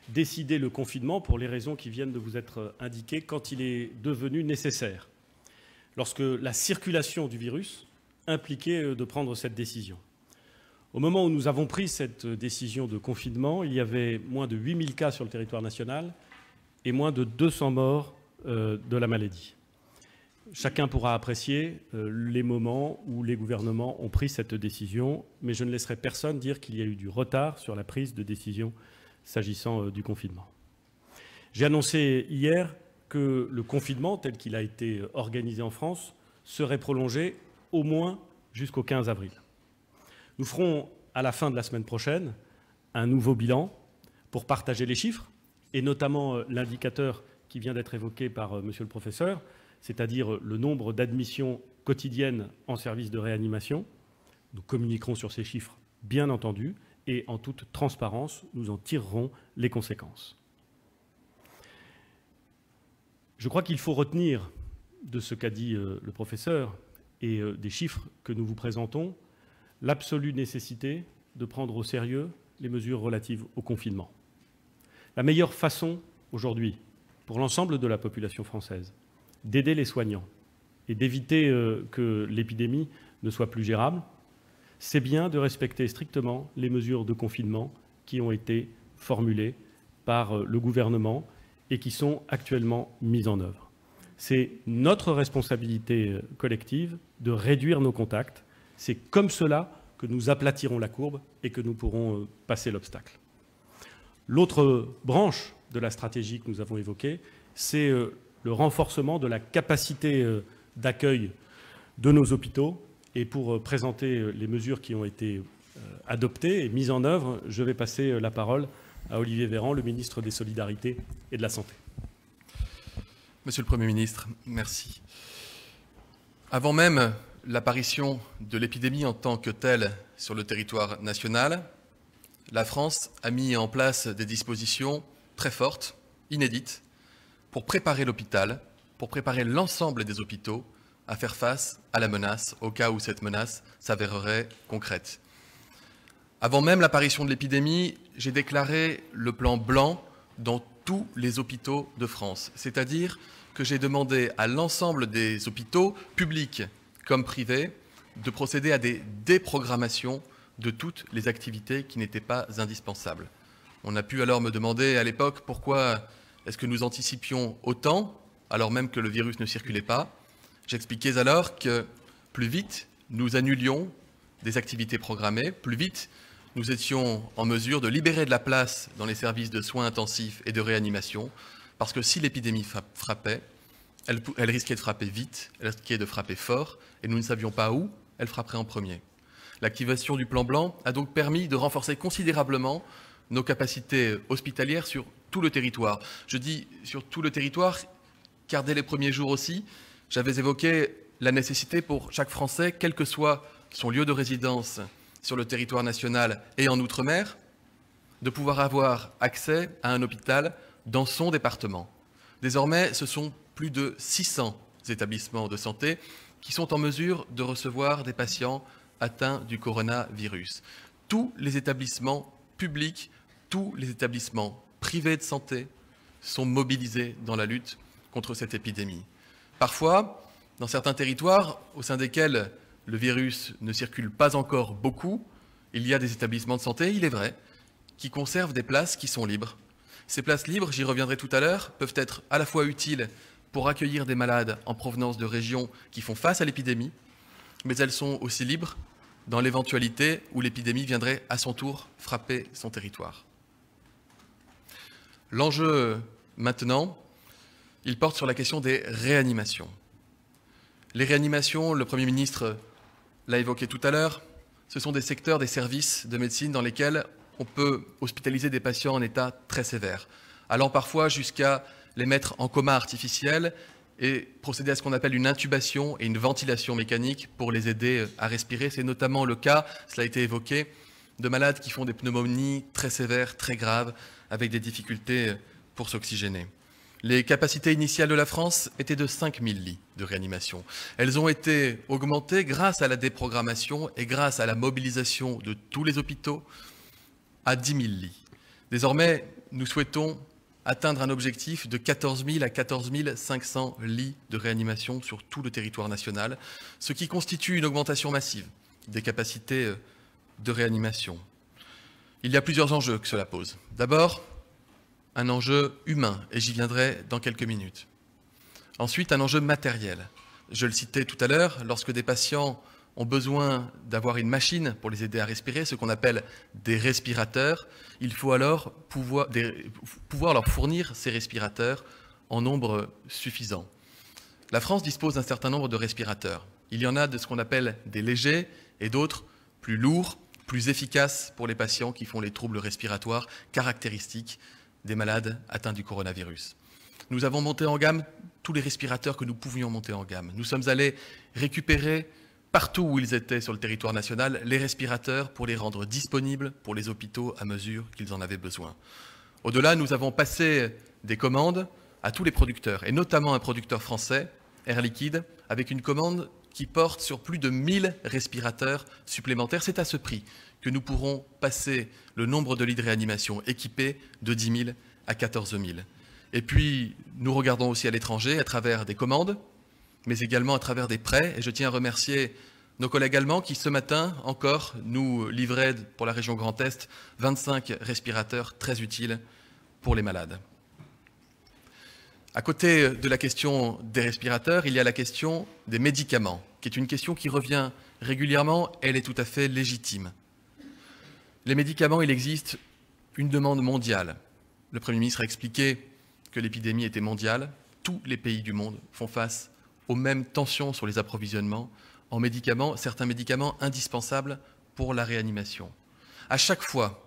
Speaker 1: décidé le confinement pour les raisons qui viennent de vous être indiquées quand il est devenu nécessaire, lorsque la circulation du virus impliquait de prendre cette décision. Au moment où nous avons pris cette décision de confinement, il y avait moins de 8000 cas sur le territoire national et moins de 200 morts de la maladie. Chacun pourra apprécier les moments où les gouvernements ont pris cette décision, mais je ne laisserai personne dire qu'il y a eu du retard sur la prise de décision s'agissant du confinement. J'ai annoncé hier que le confinement, tel qu'il a été organisé en France, serait prolongé au moins jusqu'au 15 avril. Nous ferons, à la fin de la semaine prochaine, un nouveau bilan pour partager les chiffres, et notamment l'indicateur qui vient d'être évoqué par monsieur le professeur, c'est-à-dire le nombre d'admissions quotidiennes en service de réanimation. Nous communiquerons sur ces chiffres, bien entendu, et en toute transparence, nous en tirerons les conséquences. Je crois qu'il faut retenir de ce qu'a dit le professeur et des chiffres que nous vous présentons, l'absolue nécessité de prendre au sérieux les mesures relatives au confinement. La meilleure façon aujourd'hui, pour l'ensemble de la population française, d'aider les soignants et d'éviter que l'épidémie ne soit plus gérable, c'est bien de respecter strictement les mesures de confinement qui ont été formulées par le gouvernement et qui sont actuellement mises en œuvre. C'est notre responsabilité collective de réduire nos contacts. C'est comme cela que nous aplatirons la courbe et que nous pourrons passer l'obstacle. L'autre branche de la stratégie que nous avons évoquée, c'est le renforcement de la capacité d'accueil de nos hôpitaux. Et pour présenter les mesures qui ont été adoptées et mises en œuvre, je vais passer la parole à Olivier Véran, le ministre des Solidarités et de la Santé.
Speaker 5: Monsieur le Premier ministre, merci. Avant même l'apparition de l'épidémie en tant que telle sur le territoire national, la France a mis en place des dispositions très fortes, inédites, pour préparer l'hôpital, pour préparer l'ensemble des hôpitaux à faire face à la menace, au cas où cette menace s'avérerait concrète. Avant même l'apparition de l'épidémie, j'ai déclaré le plan blanc dans tous les hôpitaux de France, c'est-à-dire que j'ai demandé à l'ensemble des hôpitaux, publics comme privés, de procéder à des déprogrammations de toutes les activités qui n'étaient pas indispensables. On a pu alors me demander à l'époque pourquoi est-ce que nous anticipions autant, alors même que le virus ne circulait pas. J'expliquais alors que plus vite nous annulions des activités programmées, plus vite nous étions en mesure de libérer de la place dans les services de soins intensifs et de réanimation, parce que si l'épidémie frappait, elle risquait de frapper vite, elle risquait de frapper fort, et nous ne savions pas où elle frapperait en premier. L'activation du plan blanc a donc permis de renforcer considérablement nos capacités hospitalières sur tout le territoire. Je dis sur tout le territoire, car dès les premiers jours aussi, j'avais évoqué la nécessité pour chaque Français, quel que soit son lieu de résidence sur le territoire national et en Outre-mer, de pouvoir avoir accès à un hôpital dans son département. Désormais, ce sont plus de 600 établissements de santé qui sont en mesure de recevoir des patients atteints du coronavirus. Tous les établissements publics, tous les établissements privés de santé sont mobilisés dans la lutte contre cette épidémie. Parfois, dans certains territoires au sein desquels le virus ne circule pas encore beaucoup, il y a des établissements de santé, il est vrai, qui conservent des places qui sont libres. Ces places libres, j'y reviendrai tout à l'heure, peuvent être à la fois utiles pour accueillir des malades en provenance de régions qui font face à l'épidémie, mais elles sont aussi libres dans l'éventualité où l'épidémie viendrait à son tour frapper son territoire. L'enjeu maintenant, il porte sur la question des réanimations. Les réanimations, le Premier ministre l'a évoqué tout à l'heure, ce sont des secteurs, des services de médecine dans lesquels on peut hospitaliser des patients en état très sévère, allant parfois jusqu'à les mettre en coma artificiel et procéder à ce qu'on appelle une intubation et une ventilation mécanique pour les aider à respirer. C'est notamment le cas, cela a été évoqué, de malades qui font des pneumonies très sévères, très graves, avec des difficultés pour s'oxygéner. Les capacités initiales de la France étaient de 5000 lits de réanimation. Elles ont été augmentées grâce à la déprogrammation et grâce à la mobilisation de tous les hôpitaux à 10 000 lits. Désormais, nous souhaitons atteindre un objectif de 14 000 à 14 500 lits de réanimation sur tout le territoire national, ce qui constitue une augmentation massive des capacités de réanimation. Il y a plusieurs enjeux que cela pose. D'abord, un enjeu humain, et j'y viendrai dans quelques minutes. Ensuite, un enjeu matériel. Je le citais tout à l'heure, lorsque des patients ont besoin d'avoir une machine pour les aider à respirer, ce qu'on appelle des respirateurs, il faut alors pouvoir leur fournir ces respirateurs en nombre suffisant. La France dispose d'un certain nombre de respirateurs. Il y en a de ce qu'on appelle des légers et d'autres plus lourds, plus efficaces pour les patients qui font les troubles respiratoires caractéristiques des malades atteints du coronavirus. Nous avons monté en gamme tous les respirateurs que nous pouvions monter en gamme. Nous sommes allés récupérer partout où ils étaient sur le territoire national les respirateurs pour les rendre disponibles pour les hôpitaux à mesure qu'ils en avaient besoin. Au-delà, nous avons passé des commandes à tous les producteurs, et notamment un producteur français, Air Liquide, avec une commande qui porte sur plus de 1000 respirateurs supplémentaires. C'est à ce prix que nous pourrons passer le nombre de lits de réanimation équipés de 10 000 à 14 000. Et puis, nous regardons aussi à l'étranger à travers des commandes, mais également à travers des prêts. Et je tiens à remercier nos collègues allemands qui, ce matin encore, nous livraient pour la région Grand Est 25 respirateurs très utiles pour les malades. À côté de la question des respirateurs, il y a la question des médicaments, qui est une question qui revient régulièrement. Elle est tout à fait légitime. Les médicaments, il existe une demande mondiale. Le Premier ministre a expliqué que l'épidémie était mondiale. Tous les pays du monde font face aux mêmes tensions sur les approvisionnements en médicaments, certains médicaments indispensables pour la réanimation. À chaque fois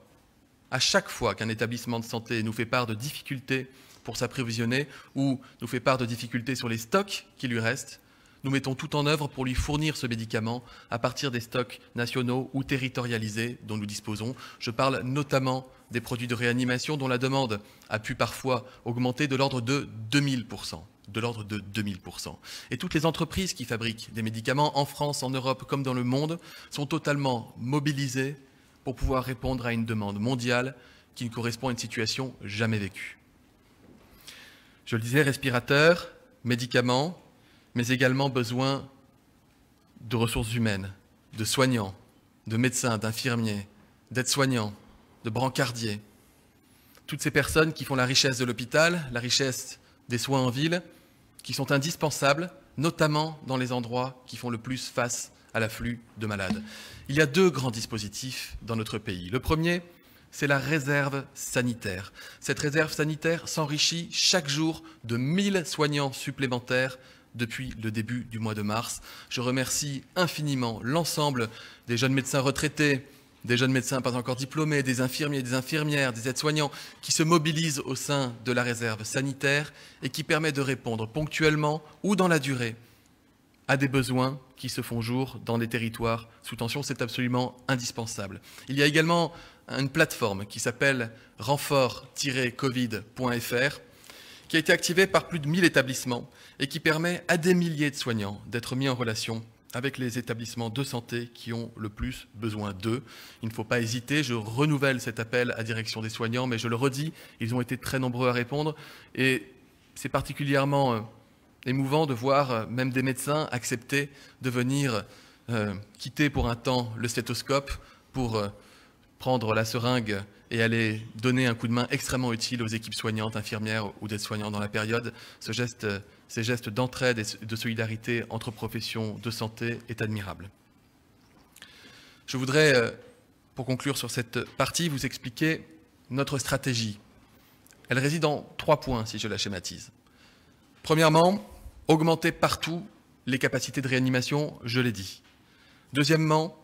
Speaker 5: qu'un établissement de santé nous fait part de difficultés pour s'approvisionner ou nous fait part de difficultés sur les stocks qui lui restent, nous mettons tout en œuvre pour lui fournir ce médicament à partir des stocks nationaux ou territorialisés dont nous disposons. Je parle notamment des produits de réanimation dont la demande a pu parfois augmenter de l'ordre de 2000%. Et toutes les entreprises qui fabriquent des médicaments en France, en Europe comme dans le monde sont totalement mobilisées pour pouvoir répondre à une demande mondiale qui correspond à une situation jamais vécue. Je le disais, respirateurs, médicaments, mais également besoin de ressources humaines, de soignants, de médecins, d'infirmiers, d'aides-soignants, de brancardiers. Toutes ces personnes qui font la richesse de l'hôpital, la richesse des soins en ville, qui sont indispensables, notamment dans les endroits qui font le plus face à l'afflux de malades. Il y a deux grands dispositifs dans notre pays. Le premier, c'est la réserve sanitaire. Cette réserve sanitaire s'enrichit chaque jour de 1000 soignants supplémentaires depuis le début du mois de mars. Je remercie infiniment l'ensemble des jeunes médecins retraités, des jeunes médecins pas encore diplômés, des infirmiers, des infirmières, des aides-soignants qui se mobilisent au sein de la réserve sanitaire et qui permet de répondre ponctuellement ou dans la durée à des besoins qui se font jour dans des territoires sous tension. C'est absolument indispensable. Il y a également une plateforme qui s'appelle renfort-covid.fr qui a été activée par plus de 1000 établissements et qui permet à des milliers de soignants d'être mis en relation avec les établissements de santé qui ont le plus besoin d'eux. Il ne faut pas hésiter, je renouvelle cet appel à direction des soignants, mais je le redis, ils ont été très nombreux à répondre et c'est particulièrement émouvant de voir même des médecins accepter de venir quitter pour un temps le stéthoscope pour prendre la seringue et aller donner un coup de main extrêmement utile aux équipes soignantes, infirmières ou d'aides-soignants dans la période. Ces gestes d'entraide et de solidarité entre professions de santé est admirable. Je voudrais, pour conclure sur cette partie, vous expliquer notre stratégie. Elle réside en 3 points, si je la schématise. Premièrement, augmenter partout les capacités de réanimation, je l'ai dit. Deuxièmement,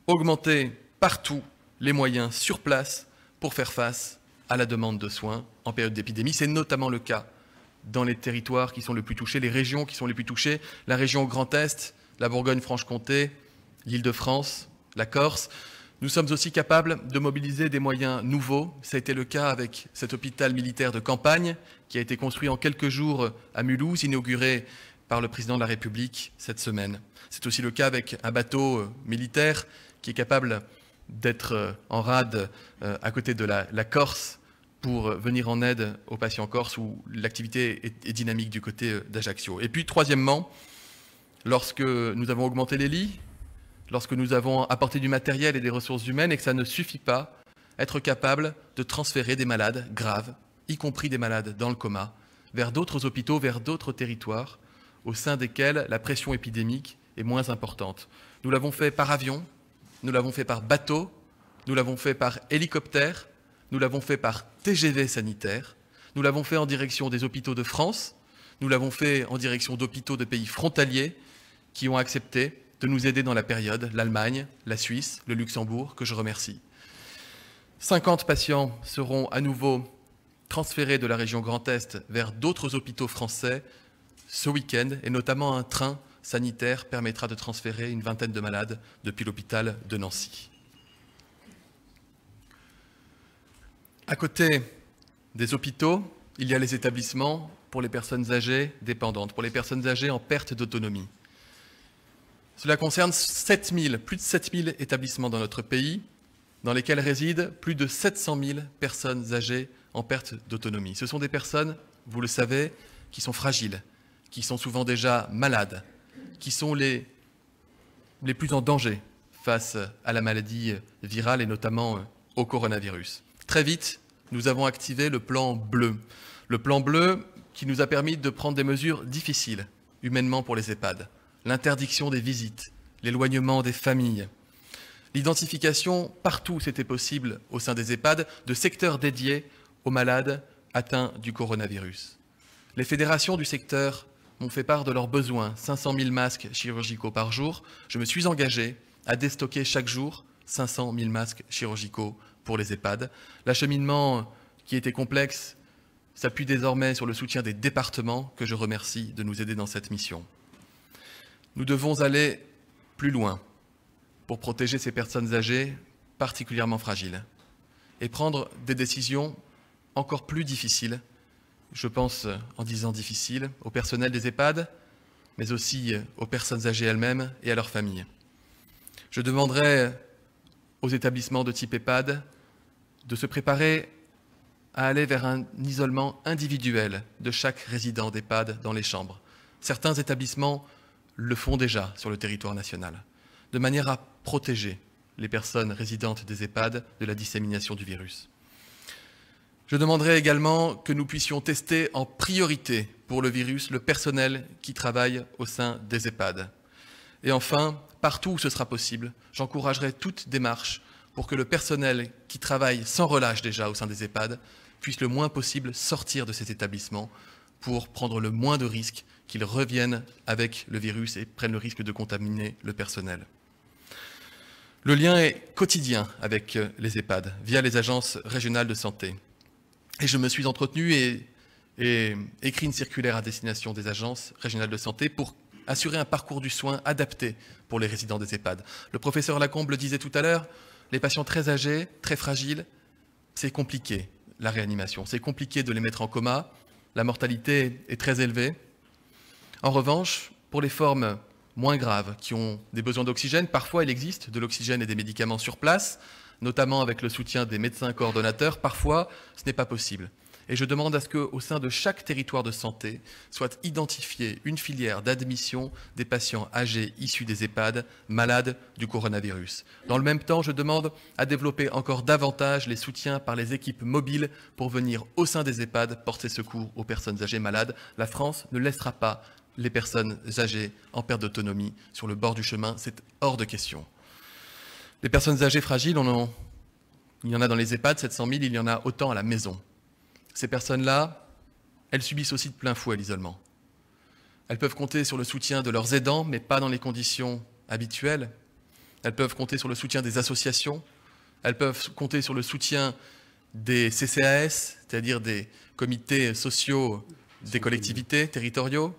Speaker 5: augmenter partout les moyens sur place pour faire face à la demande de soins en période d'épidémie. C'est notamment le cas dans les territoires qui sont les plus touchés, les régions qui sont les plus touchées, la région Grand Est, la Bourgogne-Franche-Comté, l'Île-de-France, la Corse. Nous sommes aussi capables de mobiliser des moyens nouveaux. Ça a été le cas avec cet hôpital militaire de campagne qui a été construit en quelques jours à Mulhouse, inauguré par le président de la République cette semaine. C'est aussi le cas avec un bateau militaire qui est capable d'être en rade à côté de la Corse pour venir en aide aux patients corses où l'activité est dynamique du côté d'Ajaccio. Et puis, troisièmement, lorsque nous avons augmenté les lits, lorsque nous avons apporté du matériel et des ressources humaines et que ça ne suffit pas, être capable de transférer des malades graves, y compris des malades dans le coma, vers d'autres hôpitaux, vers d'autres territoires, au sein desquels la pression épidémique est moins importante. Nous l'avons fait par avion, nous l'avons fait par bateau, nous l'avons fait par hélicoptère, nous l'avons fait par TGV sanitaire, nous l'avons fait en direction des hôpitaux de France, nous l'avons fait en direction d'hôpitaux de pays frontaliers qui ont accepté de nous aider dans la période, l'Allemagne, la Suisse, le Luxembourg, que je remercie. 50 patients seront à nouveau transférés de la région Grand Est vers d'autres hôpitaux français ce week-end, et notamment un train sanitaire permettra de transférer une vingtaine de malades depuis l'hôpital de Nancy. À côté des hôpitaux, il y a les établissements pour les personnes âgées dépendantes, pour les personnes âgées en perte d'autonomie. Cela concerne plus de 7000 établissements dans notre pays, dans lesquels résident plus de 700 000 personnes âgées en perte d'autonomie. Ce sont des personnes, vous le savez, qui sont fragiles, qui sont souvent déjà malades, qui sont les plus en danger face à la maladie virale et notamment au coronavirus. Très vite, nous avons activé le plan bleu. Le plan bleu qui nous a permis de prendre des mesures difficiles, humainement pour les EHPAD. L'interdiction des visites, l'éloignement des familles, l'identification partout où c'était possible au sein des EHPAD de secteurs dédiés aux malades atteints du coronavirus. Les fédérations du secteur m'ont fait part de leurs besoins, 500 000 masques chirurgicaux par jour. Je me suis engagé à déstocker chaque jour 500 000 masques chirurgicaux pour les EHPAD. L'acheminement qui était complexe s'appuie désormais sur le soutien des départements que je remercie de nous aider dans cette mission. Nous devons aller plus loin pour protéger ces personnes âgées particulièrement fragiles et prendre des décisions encore plus difficiles. Je pense, en disant difficiles, au personnel des EHPAD, mais aussi aux personnes âgées elles-mêmes et à leurs familles. Je demanderai aux établissements de type EHPAD de se préparer à aller vers un isolement individuel de chaque résident d'EHPAD dans les chambres. Certains établissements le font déjà sur le territoire national, de manière à protéger les personnes résidentes des EHPAD de la dissémination du virus. Je demanderai également que nous puissions tester en priorité pour le virus le personnel qui travaille au sein des EHPAD. Et enfin, partout où ce sera possible, j'encouragerai toute démarche pour que le personnel qui travaille sans relâche déjà au sein des EHPAD puisse le moins possible sortir de ces établissements pour prendre le moins de risques qu'ils reviennent avec le virus et prennent le risque de contaminer le personnel. Le lien est quotidien avec les EHPAD via les agences régionales de santé. Et je me suis entretenu et écrit une circulaire à destination des agences régionales de santé pour assurer un parcours du soin adapté pour les résidents des EHPAD. Le professeur Lacombe le disait tout à l'heure, les patients très âgés, très fragiles, c'est compliqué la réanimation, c'est compliqué de les mettre en coma, la mortalité est très élevée. En revanche, pour les formes moins graves, qui ont des besoins d'oxygène, parfois il existe de l'oxygène et des médicaments sur place, notamment avec le soutien des médecins coordonnateurs, parfois ce n'est pas possible. Et je demande à ce qu'au sein de chaque territoire de santé soit identifiée une filière d'admission des patients âgés issus des EHPAD malades du coronavirus. Dans le même temps, je demande à développer encore davantage les soutiens par les équipes mobiles pour venir au sein des EHPAD porter secours aux personnes âgées malades. La France ne laissera pas les personnes âgées en perte d'autonomie sur le bord du chemin, c'est hors de question. Les personnes âgées fragiles, il y en a dans les EHPAD, 700 000, il y en a autant à la maison. Ces personnes-là, elles subissent aussi de plein fouet l'isolement. Elles peuvent compter sur le soutien de leurs aidants, mais pas dans les conditions habituelles. Elles peuvent compter sur le soutien des associations. Elles peuvent compter sur le soutien des CCAS, c'est-à-dire des comités sociaux des collectivités territoriaux,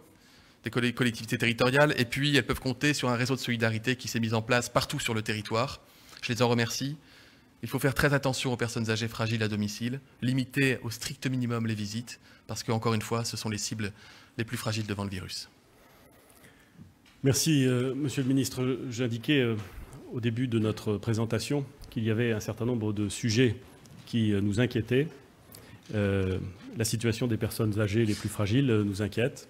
Speaker 5: des collectivités territoriales. Et puis, elles peuvent compter sur un réseau de solidarité qui s'est mis en place partout sur le territoire. Je les en remercie. Il faut faire très attention aux personnes âgées fragiles à domicile, limiter au strict minimum les visites, parce qu'encore une fois, ce sont les cibles les plus fragiles devant le virus.
Speaker 1: Merci, Monsieur le Ministre. J'indiquais au début de notre présentation qu'il y avait un certain nombre de sujets qui nous inquiétaient. La situation des personnes âgées les plus fragiles nous inquiète.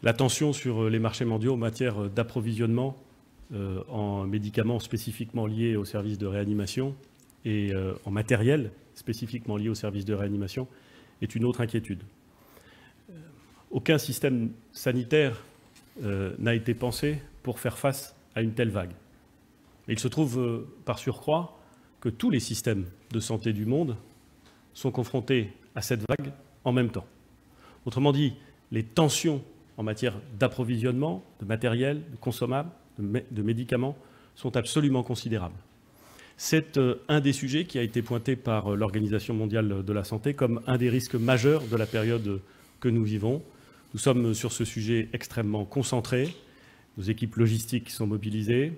Speaker 1: La tension sur les marchés mondiaux en matière d'approvisionnement en médicaments spécifiquement liés aux services de réanimation et en matériel spécifiquement lié aux services de réanimation est une autre inquiétude. Aucun système sanitaire n'a été pensé pour faire face à une telle vague. Et il se trouve par surcroît que tous les systèmes de santé du monde sont confrontés à cette vague en même temps. Autrement dit, les tensions en matière d'approvisionnement, de matériel, de consommables, de médicaments sont absolument considérables. C'est un des sujets qui a été pointé par l'Organisation mondiale de la santé comme un des risques majeurs de la période que nous vivons. Nous sommes sur ce sujet extrêmement concentrés. Nos équipes logistiques sont mobilisées.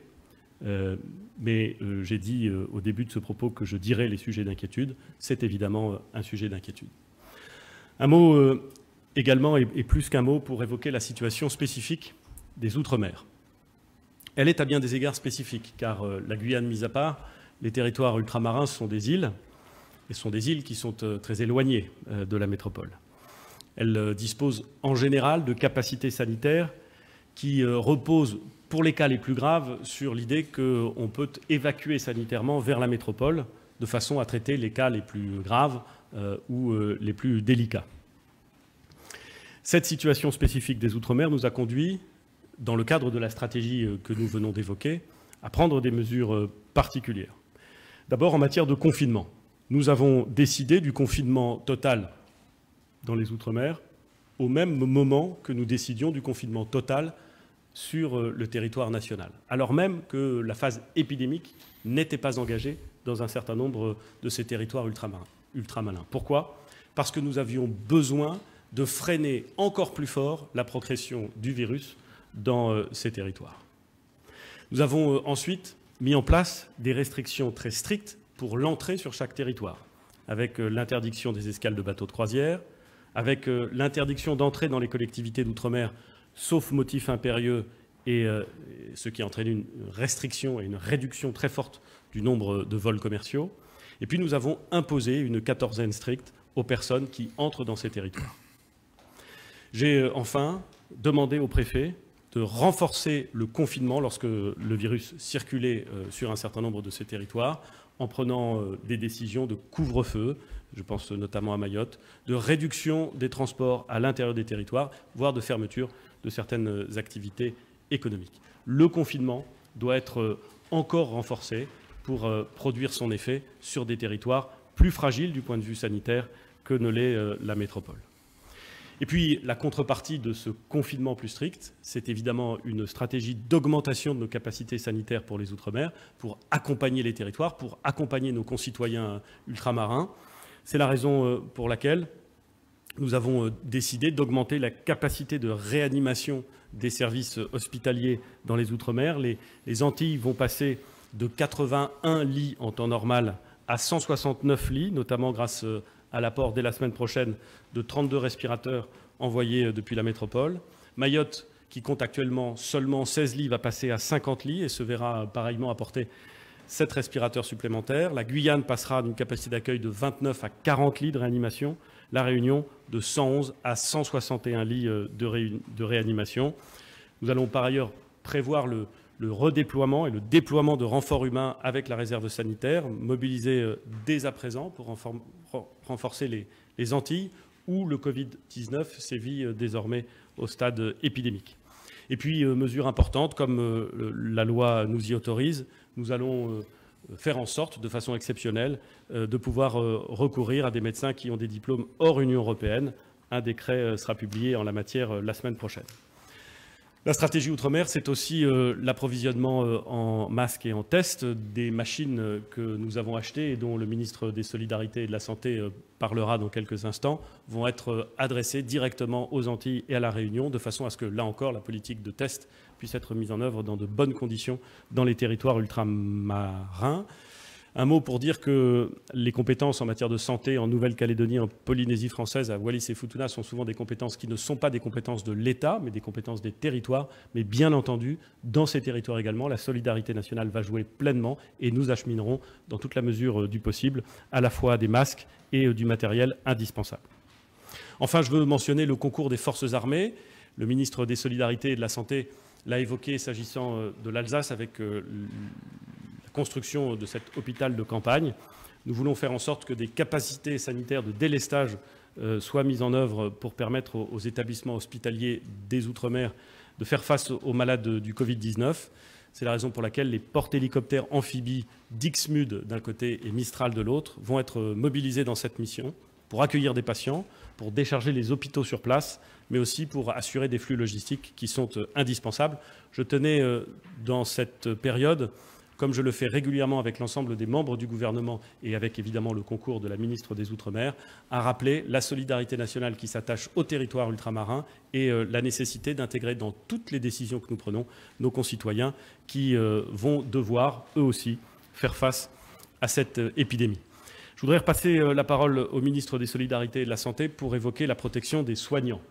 Speaker 1: Mais j'ai dit au début de ce propos que je dirais les sujets d'inquiétude. C'est évidemment un sujet d'inquiétude. Un mot également, et plus qu'un mot, pour évoquer la situation spécifique des Outre-mer. Elle est à bien des égards spécifique, car la Guyane mise à part, les territoires ultramarins sont des îles, et sont des îles qui sont très éloignées de la métropole. Elles disposent en général de capacités sanitaires qui reposent, pour les cas les plus graves, sur l'idée qu'on peut évacuer sanitairement vers la métropole de façon à traiter les cas les plus graves ou les plus délicats. Cette situation spécifique des Outre-mer nous a conduit, dans le cadre de la stratégie que nous venons d'évoquer, à prendre des mesures particulières. D'abord, en matière de confinement. Nous avons décidé du confinement total dans les Outre-mer au même moment que nous décidions du confinement total sur le territoire national, alors même que la phase épidémique n'était pas engagée dans un certain nombre de ces territoires ultramarins. Pourquoi ? Parce que nous avions besoin de freiner encore plus fort la progression du virus dans ces territoires. Nous avons ensuite mis en place des restrictions très strictes pour l'entrée sur chaque territoire, avec l'interdiction des escales de bateaux de croisière, avec l'interdiction d'entrer dans les collectivités d'outre-mer, sauf motif impérieux, et ce qui entraîne une restriction et une réduction très forte du nombre de vols commerciaux. Et puis nous avons imposé une quatorzaine stricte aux personnes qui entrent dans ces territoires. J'ai enfin demandé au préfet de renforcer le confinement lorsque le virus circulait sur un certain nombre de ces territoires, en prenant des décisions de couvre-feu, je pense notamment à Mayotte, de réduction des transports à l'intérieur des territoires, voire de fermeture de certaines activités économiques. Le confinement doit être encore renforcé pour produire son effet sur des territoires plus fragiles du point de vue sanitaire que ne l'est la métropole. Et puis, la contrepartie de ce confinement plus strict, c'est évidemment une stratégie d'augmentation de nos capacités sanitaires pour les Outre-mer, pour accompagner les territoires, pour accompagner nos concitoyens ultramarins. C'est la raison pour laquelle nous avons décidé d'augmenter la capacité de réanimation des services hospitaliers dans les Outre-mer. Les Antilles vont passer de 81 lits en temps normal à 169 lits, notamment grâce à l'apport dès la semaine prochaine de 32 respirateurs envoyés depuis la métropole. Mayotte, qui compte actuellement seulement 16 lits, va passer à 50 lits et se verra pareillement apporter 7 respirateurs supplémentaires. La Guyane passera d'une capacité d'accueil de 29 à 40 lits de réanimation. La Réunion de 111 à 161 lits de réanimation. Nous allons par ailleurs prévoir le redéploiement et le déploiement de renforts humains avec la réserve sanitaire, mobilisés dès à présent pour renforcer les Antilles, où le Covid-19 sévit désormais au stade épidémique. Et puis, mesure importante, comme la loi nous y autorise, nous allons faire en sorte, de façon exceptionnelle, de pouvoir recourir à des médecins qui ont des diplômes hors Union européenne, un décret sera publié en la matière la semaine prochaine. La stratégie Outre-mer, c'est aussi l'approvisionnement en masques et en tests des machines que nous avons achetées et dont le ministre des Solidarités et de la Santé parlera dans quelques instants, vont être adressées directement aux Antilles et à La Réunion, de façon à ce que, là encore, la politique de test puisse être mise en œuvre dans de bonnes conditions dans les territoires ultramarins. Un mot pour dire que les compétences en matière de santé en Nouvelle-Calédonie, en Polynésie française, à Wallis et Futuna sont souvent des compétences qui ne sont pas des compétences de l'État, mais des compétences des territoires. Mais bien entendu, dans ces territoires également, la solidarité nationale va jouer pleinement et nous acheminerons, dans toute la mesure du possible, à la fois des masques et du matériel indispensable. Enfin, je veux mentionner le concours des forces armées. Le ministre des Solidarités et de la Santé l'a évoqué s'agissant de l'Alsace avec construction de cet hôpital de campagne. Nous voulons faire en sorte que des capacités sanitaires de délestage soient mises en œuvre pour permettre aux établissements hospitaliers des Outre-mer de faire face aux malades du Covid-19. C'est la raison pour laquelle les porte-hélicoptères amphibies Dixmude d'un côté et Mistral de l'autre vont être mobilisés dans cette mission pour accueillir des patients, pour décharger les hôpitaux sur place, mais aussi pour assurer des flux logistiques qui sont indispensables. Je tenais, dans cette période, comme je le fais régulièrement avec l'ensemble des membres du gouvernement et avec évidemment le concours de la ministre des Outre-mer, à rappeler la solidarité nationale qui s'attache aux territoires ultramarins et la nécessité d'intégrer dans toutes les décisions que nous prenons nos concitoyens qui vont devoir, eux aussi, faire face à cette épidémie. Je voudrais repasser la parole au ministre des Solidarités et de la Santé pour évoquer la protection des soignants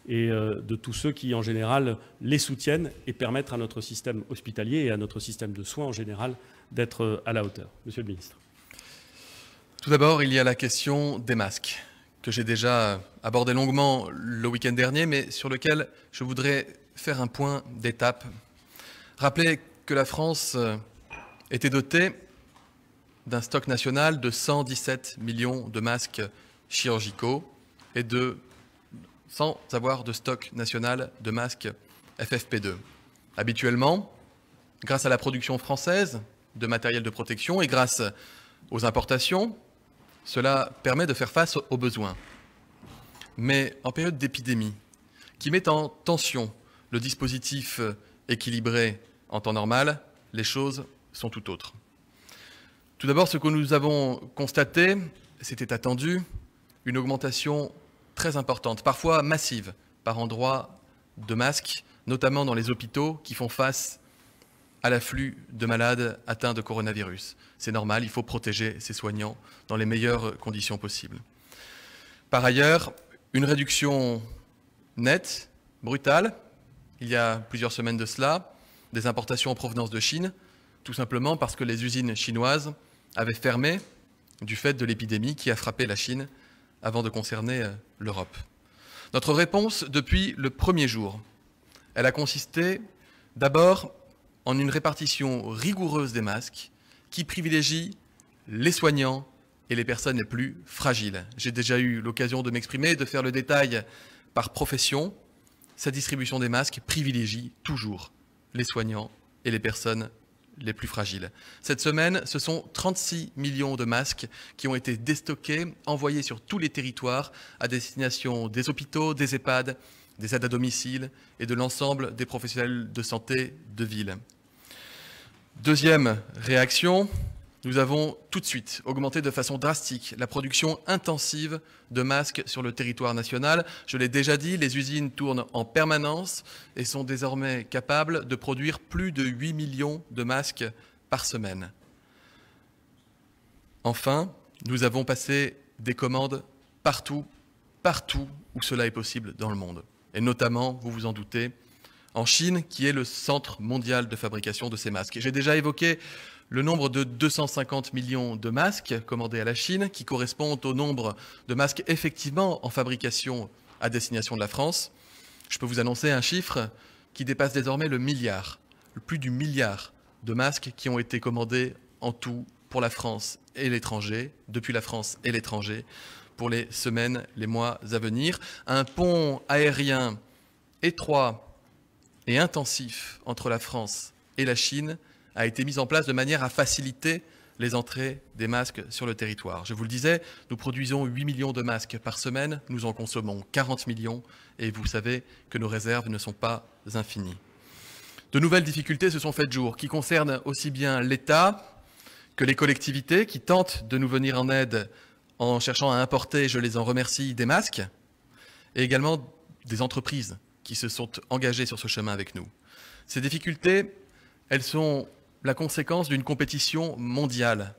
Speaker 1: et de tous ceux qui, en général, les soutiennent et permettent à notre système hospitalier et à notre système de soins, en général, d'être à la hauteur. Monsieur le ministre.
Speaker 5: Tout d'abord, il y a la question des masques, que j'ai déjà abordé longuement le week-end dernier, mais sur lequel je voudrais faire un point d'étape. Rappeler que la France était dotée d'un stock national de 117 millions de masques chirurgicaux et sans avoir de stock national de masques FFP2. Habituellement, grâce à la production française de matériel de protection et grâce aux importations, cela permet de faire face aux besoins. Mais en période d'épidémie, qui met en tension le dispositif équilibré en temps normal, les choses sont tout autres. Tout d'abord, ce que nous avons constaté, c'était attendu, une augmentation très importante, parfois massive, par endroits de masques, notamment dans les hôpitaux qui font face à l'afflux de malades atteints de coronavirus. C'est normal, il faut protéger ces soignants dans les meilleures conditions possibles. Par ailleurs, une réduction nette, brutale, il y a plusieurs semaines de cela, des importations en provenance de Chine, tout simplement parce que les usines chinoises avaient fermé du fait de l'épidémie qui a frappé la Chine avant de concerner l'Europe. Notre réponse depuis le premier jour, elle a consisté d'abord en une répartition rigoureuse des masques qui privilégie les soignants et les personnes les plus fragiles. J'ai déjà eu l'occasion de m'exprimer, de faire le détail par profession. Cette distribution des masques privilégie toujours les soignants et les personnes les plus fragiles. Cette semaine, ce sont 36 millions de masques qui ont été déstockés, envoyés sur tous les territoires à destination des hôpitaux, des EHPAD, des aides à domicile et de l'ensemble des professionnels de santé de ville. Deuxième réaction, nous avons tout de suite augmenté de façon drastique la production intensive de masques sur le territoire national. Je l'ai déjà dit, les usines tournent en permanence et sont désormais capables de produire plus de 8 millions de masques par semaine. Enfin, nous avons passé des commandes partout où cela est possible dans le monde. Et notamment, vous vous en doutez, en Chine, qui est le centre mondial de fabrication de ces masques. J'ai déjà évoqué le nombre de 250 millions de masques commandés à la Chine, qui correspondent au nombre de masques effectivement en fabrication à destination de la France. Je peux vous annoncer un chiffre qui dépasse désormais le milliard, plus du milliard de masques qui ont été commandés en tout pour la France et l'étranger, depuis la France et l'étranger, pour les semaines, les mois à venir. Un pont aérien étroit et intensif entre la France et la Chine a été mis en place de manière à faciliter les entrées des masques sur le territoire. Je vous le disais, nous produisons 8 millions de masques par semaine, nous en consommons 40 millions et vous savez que nos réserves ne sont pas infinies. De nouvelles difficultés se sont faites jour, qui concernent aussi bien l'État que les collectivités qui tentent de nous venir en aide en cherchant à importer, je les en remercie, des masques, et également des entreprises qui se sont engagées sur ce chemin avec nous. Ces difficultés, elles sont la conséquence d'une compétition mondiale,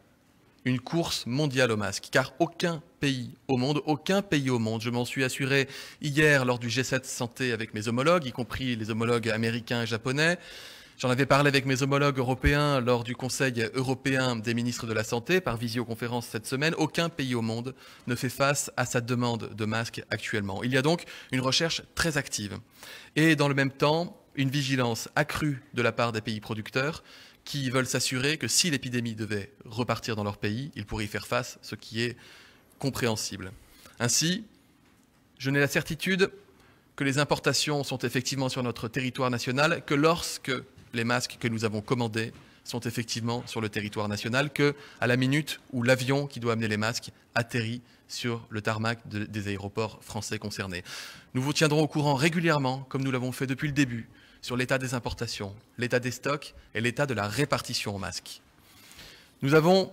Speaker 5: une course mondiale aux masques, car aucun pays au monde, je m'en suis assuré hier lors du G7 Santé avec mes homologues, y compris les homologues américains et japonais. J'en avais parlé avec mes homologues européens lors du Conseil européen des ministres de la Santé par visioconférence cette semaine. Aucun pays au monde ne fait face à sa demande de masques actuellement. Il y a donc une recherche très active et dans le même temps, une vigilance accrue de la part des pays producteurs qui veulent s'assurer que si l'épidémie devait repartir dans leur pays, ils pourraient y faire face, ce qui est compréhensible. Ainsi, je n'ai la certitude que les importations sont effectivement sur notre territoire national que lorsque les masques que nous avons commandés sont effectivement sur le territoire national, qu'à la minute où l'avion qui doit amener les masques atterrit sur le tarmac des aéroports français concernés. Nous vous tiendrons au courant régulièrement, comme nous l'avons fait depuis le début, sur l'état des importations, l'état des stocks et l'état de la répartition aux masques. Nous avons,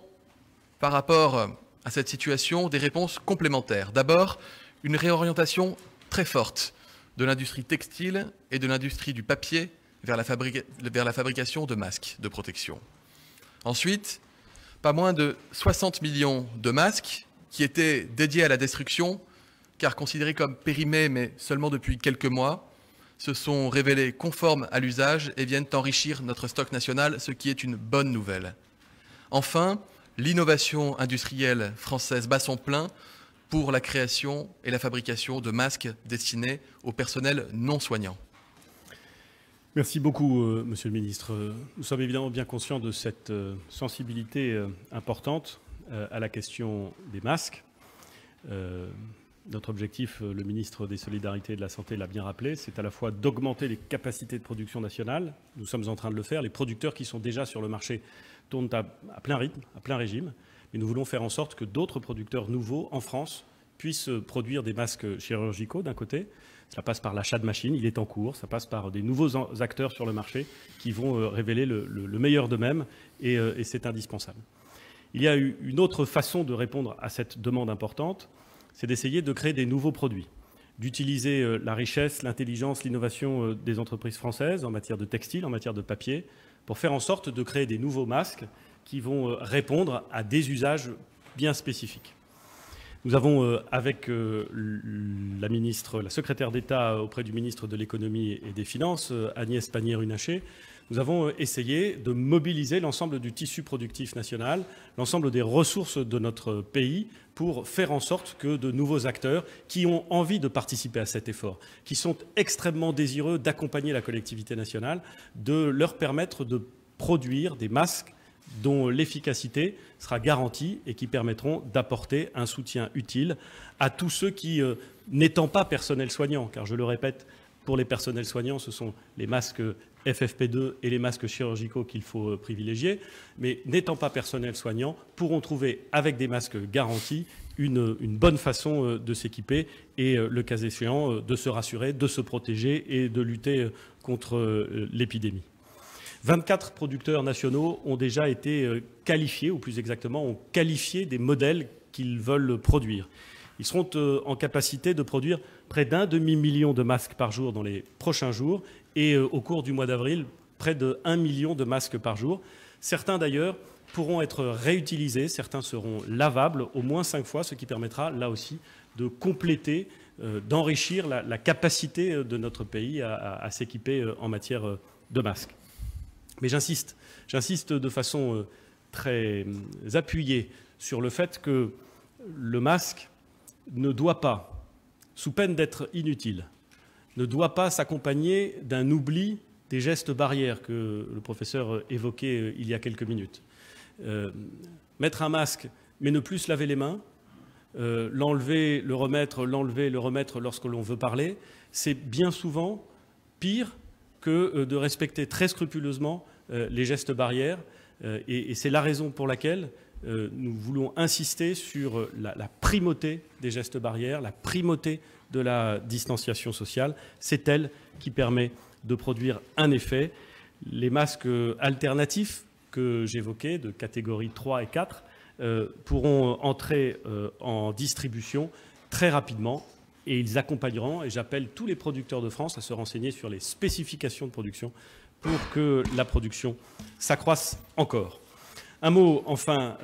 Speaker 5: par rapport à cette situation, des réponses complémentaires. D'abord, une réorientation très forte de l'industrie textile et de l'industrie du papier vers la fabrication de masques de protection. Ensuite, pas moins de 60 millions de masques qui étaient dédiés à la destruction, car considérés comme périmés, mais seulement depuis quelques mois, se sont révélés conformes à l'usage et viennent enrichir notre stock national, ce qui est une bonne nouvelle. Enfin, l'innovation industrielle française bat son plein pour la création et la fabrication de masques destinés au personnel non soignant.
Speaker 1: Merci beaucoup, Monsieur le Ministre. Nous sommes évidemment bien conscients de cette sensibilité importante à la question des masques. Notre objectif, le ministre des Solidarités et de la Santé l'a bien rappelé, c'est à la fois d'augmenter les capacités de production nationale. Nous sommes en train de le faire. Les producteurs qui sont déjà sur le marché tournent à plein rythme, à plein régime. Mais nous voulons faire en sorte que d'autres producteurs nouveaux en France puissent produire des masques chirurgicaux d'un côté. Cela passe par l'achat de machines, il est en cours. Ça passe par des nouveaux acteurs sur le marché qui vont révéler le meilleur d'eux-mêmes et c'est indispensable. Il y a une autre façon de répondre à cette demande importante, c'est d'essayer de créer des nouveaux produits, d'utiliser la richesse, l'intelligence, l'innovation des entreprises françaises en matière de textile, en matière de papier, pour faire en sorte de créer des nouveaux masques qui vont répondre à des usages bien spécifiques. Nous avons, avec la secrétaire d'État auprès du ministre de l'Économie et des Finances, Agnès Pannier-Runacher, nous avons essayé de mobiliser l'ensemble du tissu productif national, l'ensemble des ressources de notre pays pour faire en sorte que de nouveaux acteurs qui ont envie de participer à cet effort, qui sont extrêmement désireux d'accompagner la collectivité nationale, de leur permettre de produire des masques dont l'efficacité sera garantie et qui permettront d'apporter un soutien utile à tous ceux qui, n'étant pas personnels soignants, car je le répète, pour les personnels soignants, ce sont les masques FFP2 et les masques chirurgicaux qu'il faut privilégier, mais n'étant pas personnels soignants, pourront trouver avec des masques garantis une bonne façon de s'équiper et, le cas échéant, de se rassurer, de se protéger et de lutter contre l'épidémie. 24 producteurs nationaux ont déjà été qualifiés, ou plus exactement, ont qualifié des modèles qu'ils veulent produire. Ils seront en capacité de produire près d'1 demi-million de masques par jour dans les prochains jours et au cours du mois d'avril, près de 1 million de masques par jour. Certains d'ailleurs pourront être réutilisés, certains seront lavables au moins 5 fois, ce qui permettra là aussi de compléter, d'enrichir la capacité de notre pays à s'équiper en matière de masques. Mais j'insiste de façon très appuyée sur le fait que le masque ne doit pas, sous peine d'être inutile, ne doit pas s'accompagner d'un oubli des gestes barrières que le professeur évoquait il y a quelques minutes. Mettre un masque, mais ne plus se laver les mains, l'enlever, le remettre, l'enlever, le remettre lorsque l'on veut parler, c'est bien souvent pire que de respecter très scrupuleusement les gestes barrières Et c'est la raison pour laquelle nous voulons insister sur la primauté des gestes barrières, la primauté de la distanciation sociale. C'est elle qui permet de produire un effet. Les masques alternatifs que j'évoquais, de catégorie 3 et 4, pourront entrer en distribution très rapidement et ils accompagneront, et j'appelle tous les producteurs de France à se renseigner sur les spécifications de production pour que la production s'accroisse encore. Un mot, enfin,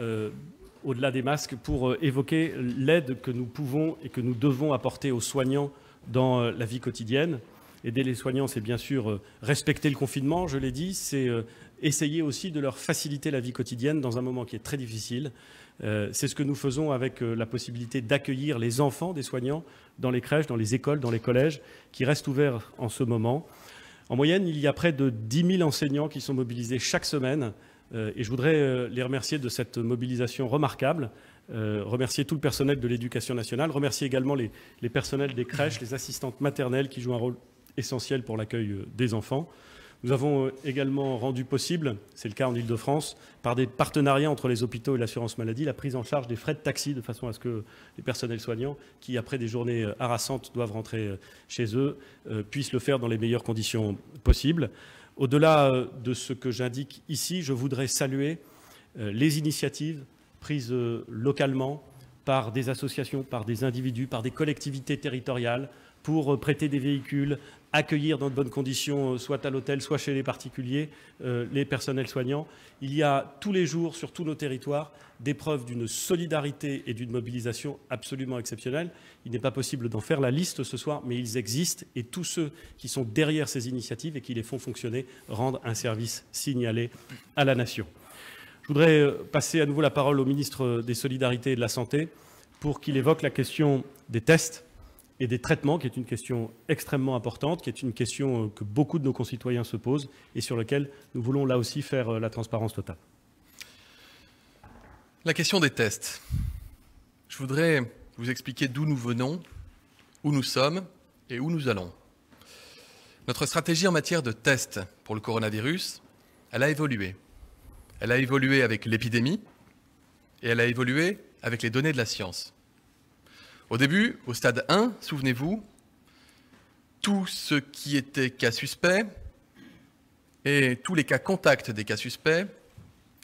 Speaker 1: au-delà des masques, pour évoquer l'aide que nous pouvons et que nous devons apporter aux soignants dans la vie quotidienne. Aider les soignants, c'est bien sûr respecter le confinement, je l'ai dit, c'est essayer aussi de leur faciliter la vie quotidienne dans un moment qui est très difficile. C'est ce que nous faisons avec la possibilité d'accueillir les enfants des soignants dans les crèches, dans les écoles, dans les collèges, qui restent ouverts en ce moment. En moyenne, il y a près de 10 000 enseignants qui sont mobilisés chaque semaine. Et je voudrais les remercier de cette mobilisation remarquable, remercier tout le personnel de l'Éducation nationale, remercier également les personnels des crèches, les assistantes maternelles qui jouent un rôle essentiel pour l'accueil des enfants. Nous avons également rendu possible, c'est le cas en Île-de-France, par des partenariats entre les hôpitaux et l'assurance maladie, la prise en charge des frais de taxi, de façon à ce que les personnels soignants, qui après des journées harassantes doivent rentrer chez eux, puissent le faire dans les meilleures conditions possibles. Au-delà de ce que j'indique ici, je voudrais saluer les initiatives prises localement par des associations, par des individus, par des collectivités territoriales pour prêter des véhicules, accueillir dans de bonnes conditions, soit à l'hôtel, soit chez les particuliers, les personnels soignants. Il y a tous les jours, sur tous nos territoires, des preuves d'une solidarité et d'une mobilisation absolument exceptionnelle. Il n'est pas possible d'en faire la liste ce soir, mais ils existent et tous ceux qui sont derrière ces initiatives et qui les font fonctionner rendent un service signalé à la nation. Je voudrais passer à nouveau la parole au ministre des Solidarités et de la Santé pour qu'il évoque la question des tests et des traitements, qui est une question extrêmement importante, qui est une question que beaucoup de nos concitoyens se posent et sur laquelle nous voulons là aussi faire la transparence totale.
Speaker 5: La question des tests. Je voudrais vous expliquer d'où nous venons, où nous sommes et où nous allons. Notre stratégie en matière de tests pour le coronavirus, elle a évolué. Elle a évolué avec l'épidémie et elle a évolué avec les données de la science. Au début, au stade 1, souvenez-vous, tout ce qui était cas suspect et tous les cas contacts des cas suspects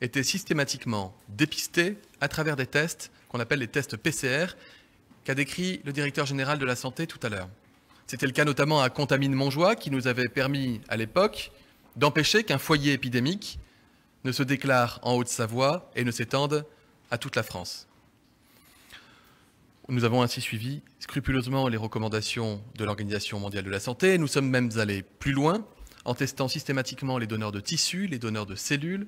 Speaker 5: étaient systématiquement dépistés à travers des tests qu'on appelle les tests PCR, qu'a décrit le directeur général de la Santé tout à l'heure. C'était le cas notamment à Contamine-Montjoie, qui nous avait permis à l'époque d'empêcher qu'un foyer épidémique ne se déclare en Haute-Savoie et ne s'étende à toute la France. Nous avons ainsi suivi scrupuleusement les recommandations de l'Organisation mondiale de la santé. Nous sommes même allés plus loin en testant systématiquement les donneurs de tissus, les donneurs de cellules,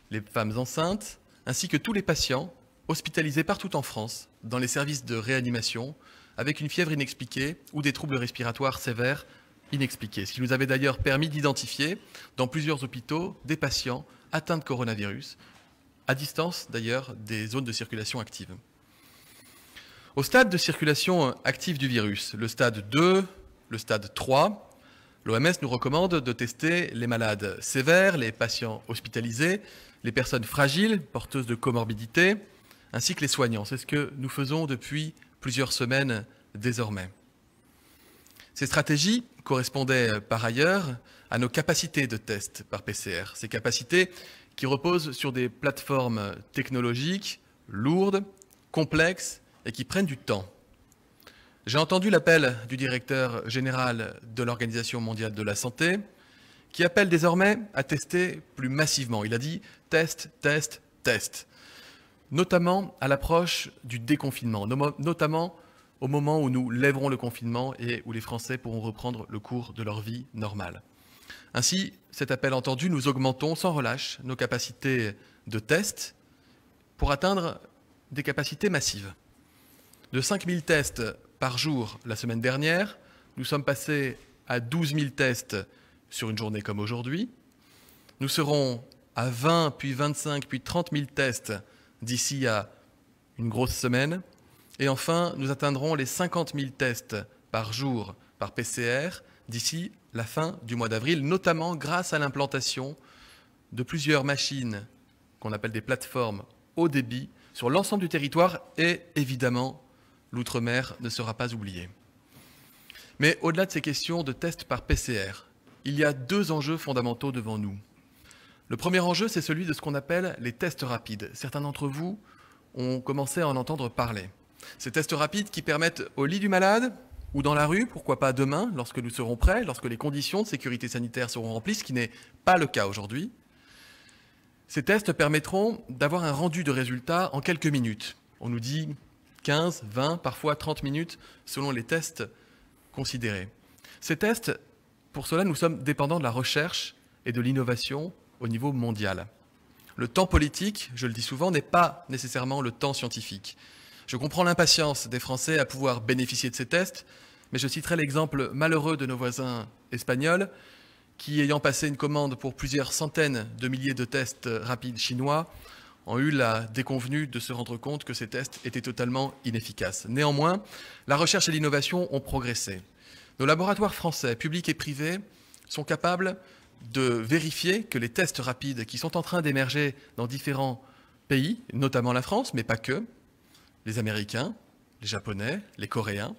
Speaker 5: les femmes enceintes, ainsi que tous les patients hospitalisés partout en France dans les services de réanimation avec une fièvre inexpliquée ou des troubles respiratoires sévères inexpliqués. Ce qui nous avait d'ailleurs permis d'identifier dans plusieurs hôpitaux des patients atteints de coronavirus, à distance d'ailleurs des zones de circulation actives. Au stade de circulation active du virus, le stade 2, le stade 3, l'OMS nous recommande de tester les malades sévères, les patients hospitalisés, les personnes fragiles, porteuses de comorbidités, ainsi que les soignants. C'est ce que nous faisons depuis plusieurs semaines désormais. Ces stratégies correspondaient par ailleurs à nos capacités de test par PCR, ces capacités qui reposent sur des plateformes technologiques lourdes, complexes, et qui prennent du temps. J'ai entendu l'appel du directeur général de l'Organisation mondiale de la santé, qui appelle désormais à tester plus massivement. Il a dit « test, test, test », notamment à l'approche du déconfinement, notamment au moment où nous lèverons le confinement et où les Français pourront reprendre le cours de leur vie normale. Ainsi, cet appel entendu, nous augmentons sans relâche nos capacités de test pour atteindre des capacités massives. De 5 000 tests par jour la semaine dernière, nous sommes passés à 12 000 tests sur une journée comme aujourd'hui. Nous serons à 20, puis 25, puis 30 000 tests d'ici à une grosse semaine. Et enfin, nous atteindrons les 50 000 tests par jour par PCR d'ici la fin du mois d'avril, notamment grâce à l'implantation de plusieurs machines qu'on appelle des plateformes haut débit sur l'ensemble du territoire et évidemment, l'outre-mer ne sera pas oublié. Mais au-delà de ces questions de tests par PCR, il y a deux enjeux fondamentaux devant nous. Le premier enjeu, c'est celui de ce qu'on appelle les tests rapides. Certains d'entre vous ont commencé à en entendre parler. Ces tests rapides qui permettent au lit du malade ou dans la rue, pourquoi pas demain, lorsque nous serons prêts, lorsque les conditions de sécurité sanitaire seront remplies, ce qui n'est pas le cas aujourd'hui. Ces tests permettront d'avoir un rendu de résultats en quelques minutes. On nous dit 15, 20, parfois 30 minutes selon les tests considérés. Ces tests, pour cela, nous sommes dépendants de la recherche et de l'innovation au niveau mondial. Le temps politique, je le dis souvent, n'est pas nécessairement le temps scientifique. Je comprends l'impatience des Français à pouvoir bénéficier de ces tests, mais je citerai l'exemple malheureux de nos voisins espagnols qui, ayant passé une commande pour plusieurs centaines de milliers de tests rapides chinois, ont eu la déconvenue de se rendre compte que ces tests étaient totalement inefficaces. Néanmoins, la recherche et l'innovation ont progressé. Nos laboratoires français, publics et privés, sont capables de vérifier que les tests rapides qui sont en train d'émerger dans différents pays, notamment la France, mais pas que, les Américains, les Japonais, les Coréens,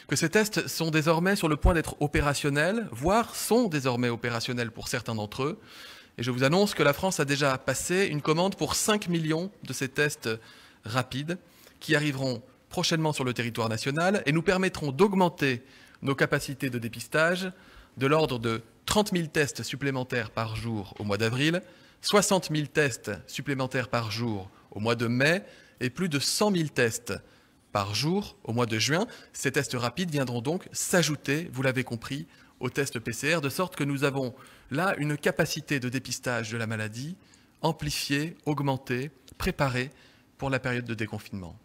Speaker 5: que ces tests sont désormais sur le point d'être opérationnels, voire sont désormais opérationnels pour certains d'entre eux. Et je vous annonce que la France a déjà passé une commande pour 5 millions de ces tests rapides qui arriveront prochainement sur le territoire national et nous permettront d'augmenter nos capacités de dépistage de l'ordre de 30 000 tests supplémentaires par jour au mois d'avril, 60 000 tests supplémentaires par jour au mois de mai et plus de 100 000 tests par jour au mois de juin. Ces tests rapides viendront donc s'ajouter, vous l'avez compris, aux tests PCR, de sorte que nous avons là une capacité de dépistage de la maladie amplifiée, augmentée, préparée pour la période de déconfinement.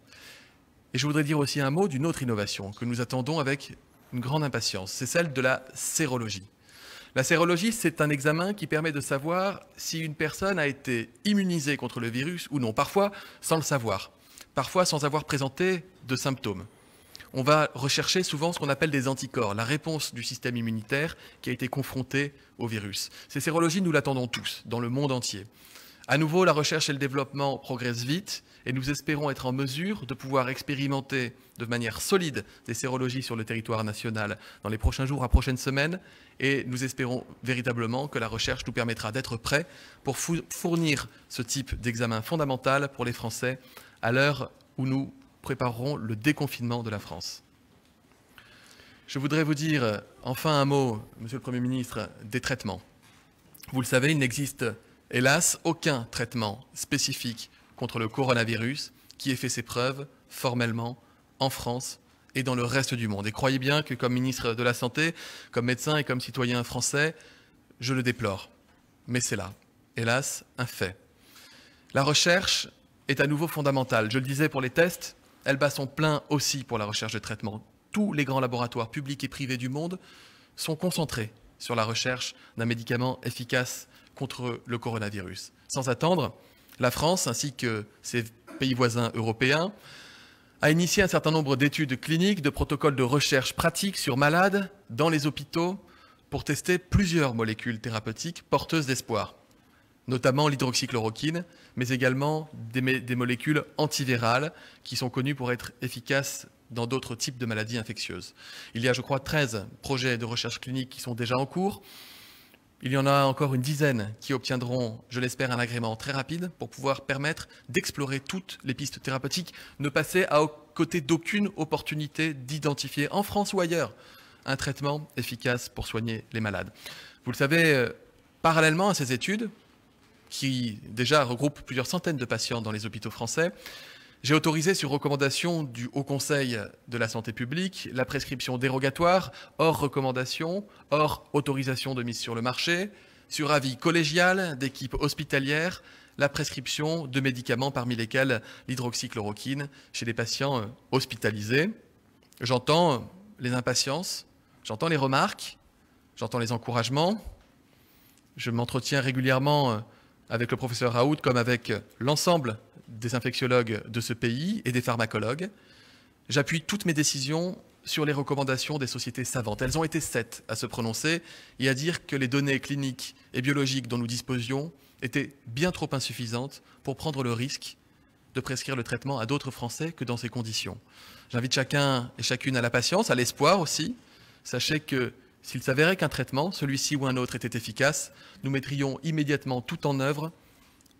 Speaker 5: Et je voudrais dire aussi un mot d'une autre innovation que nous attendons avec une grande impatience, c'est celle de la sérologie. La sérologie, c'est un examen qui permet de savoir si une personne a été immunisée contre le virus ou non, parfois sans le savoir, parfois sans avoir présenté de symptômes. On va rechercher souvent ce qu'on appelle des anticorps, la réponse du système immunitaire qui a été confronté au virus. Ces sérologies, nous l'attendons tous, dans le monde entier. À nouveau, la recherche et le développement progressent vite et nous espérons être en mesure de pouvoir expérimenter de manière solide des sérologies sur le territoire national dans les prochains jours à prochaines semaines et nous espérons véritablement que la recherche nous permettra d'être prêts pour fournir ce type d'examen fondamental pour les Français à l'heure où nous préparerons le déconfinement de la France. Je voudrais vous dire enfin un mot, Monsieur le Premier ministre, des traitements. Vous le savez, il n'existe hélas aucun traitement spécifique contre le coronavirus qui ait fait ses preuves formellement en France et dans le reste du monde. Et croyez bien que comme ministre de la Santé, comme médecin et comme citoyen français, je le déplore. Mais c'est là, hélas, un fait. La recherche est à nouveau fondamentale. Je le disais pour les tests, elle bat son plein aussi pour la recherche de traitement. Tous les grands laboratoires publics et privés du monde sont concentrés sur la recherche d'un médicament efficace contre le coronavirus. Sans attendre, la France, ainsi que ses pays voisins européens, a initié un certain nombre d'études cliniques, de protocoles de recherche pratiques sur malades dans les hôpitaux pour tester plusieurs molécules thérapeutiques porteuses d'espoir, notamment l'hydroxychloroquine, mais également des molécules antivirales qui sont connues pour être efficaces dans d'autres types de maladies infectieuses. Il y a, je crois, 13 projets de recherche clinique qui sont déjà en cours. Il y en a encore une dizaine qui obtiendront, je l'espère, un agrément très rapide pour pouvoir permettre d'explorer toutes les pistes thérapeutiques, ne passer à côté d'aucune opportunité d'identifier, en France ou ailleurs, un traitement efficace pour soigner les malades. Vous le savez, parallèlement à ces études, qui déjà regroupent plusieurs centaines de patients dans les hôpitaux français, j'ai autorisé sur recommandation du Haut Conseil de la Santé publique la prescription dérogatoire, hors recommandation, hors autorisation de mise sur le marché, sur avis collégial d'équipes hospitalières, la prescription de médicaments parmi lesquels l'hydroxychloroquine chez les patients hospitalisés. J'entends les impatiences, j'entends les remarques, j'entends les encouragements. Je m'entretiens régulièrement avec le professeur Raoult comme avec l'ensemble des infectiologues de ce pays et des pharmacologues. J'appuie toutes mes décisions sur les recommandations des sociétés savantes. Elles ont été 7 à se prononcer et à dire que les données cliniques et biologiques dont nous disposions était bien trop insuffisante pour prendre le risque de prescrire le traitement à d'autres Français que dans ces conditions. J'invite chacun et chacune à la patience, à l'espoir aussi. Sachez que s'il s'avérait qu'un traitement, celui-ci ou un autre, était efficace, nous mettrions immédiatement tout en œuvre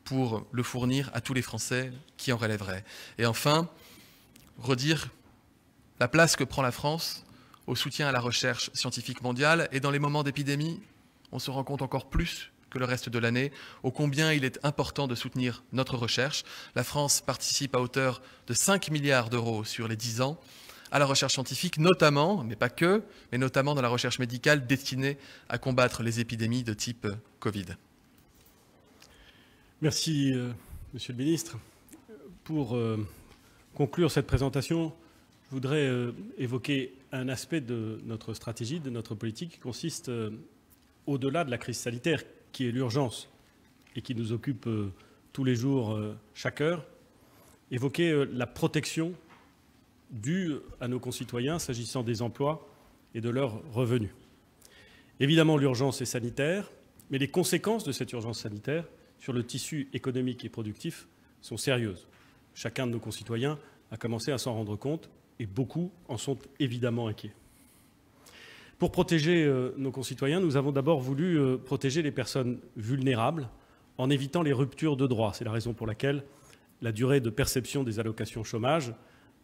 Speaker 5: pour le fournir à tous les Français qui en relèveraient. Et enfin, redire la place que prend la France au soutien à la recherche scientifique mondiale. Et dans les moments d'épidémie, on se rend compte encore plus que le reste de l'année, ô combien il est important de soutenir notre recherche. La France participe à hauteur de 5 milliards d'euros sur les 10 ans à la recherche scientifique, notamment, mais pas que, mais notamment dans la recherche médicale destinée à combattre les épidémies de type Covid.
Speaker 1: Merci, Monsieur le Ministre. Pour conclure cette présentation, je voudrais évoquer un aspect de notre stratégie, de notre politique, qui consiste, au-delà de la crise sanitaire, qui est l'urgence et qui nous occupe tous les jours, chaque heure, évoquer la protection due à nos concitoyens s'agissant des emplois et de leurs revenus. Évidemment, l'urgence est sanitaire, mais les conséquences de cette urgence sanitaire sur le tissu économique et productif sont sérieuses. Chacun de nos concitoyens a commencé à s'en rendre compte et beaucoup en sont évidemment inquiets. Pour protéger nos concitoyens, nous avons d'abord voulu protéger les personnes vulnérables en évitant les ruptures de droits. C'est la raison pour laquelle la durée de perception des allocations chômage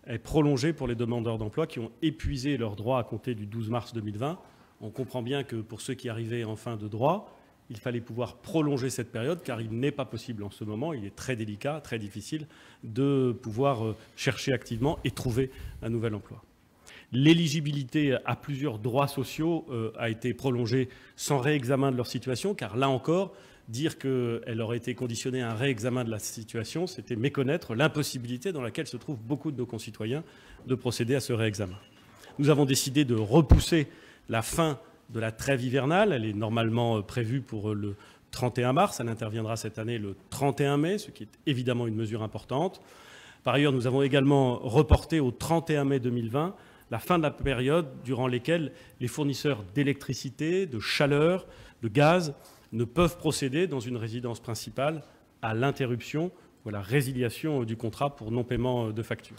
Speaker 1: est prolongée pour les demandeurs d'emploi qui ont épuisé leurs droits à compter du 12 mars 2020. On comprend bien que pour ceux qui arrivaient en fin de droit, il fallait pouvoir prolonger cette période car il n'est pas possible en ce moment, il est très délicat, très difficile de pouvoir chercher activement et trouver un nouvel emploi. L'éligibilité à plusieurs droits sociaux a été prolongée sans réexamen de leur situation car là encore, dire qu'elle aurait été conditionnée à un réexamen de la situation, c'était méconnaître l'impossibilité dans laquelle se trouvent beaucoup de nos concitoyens de procéder à ce réexamen. Nous avons décidé de repousser la fin de la trêve hivernale. Elle est normalement prévue pour le 31 mars. Elle interviendra cette année le 31 mai, ce qui est évidemment une mesure importante. Par ailleurs, nous avons également reporté au 31 mai 2020 la fin de la période durant laquelle les fournisseurs d'électricité, de chaleur, de gaz ne peuvent procéder dans une résidence principale à l'interruption ou à la résiliation du contrat pour non-paiement de facture.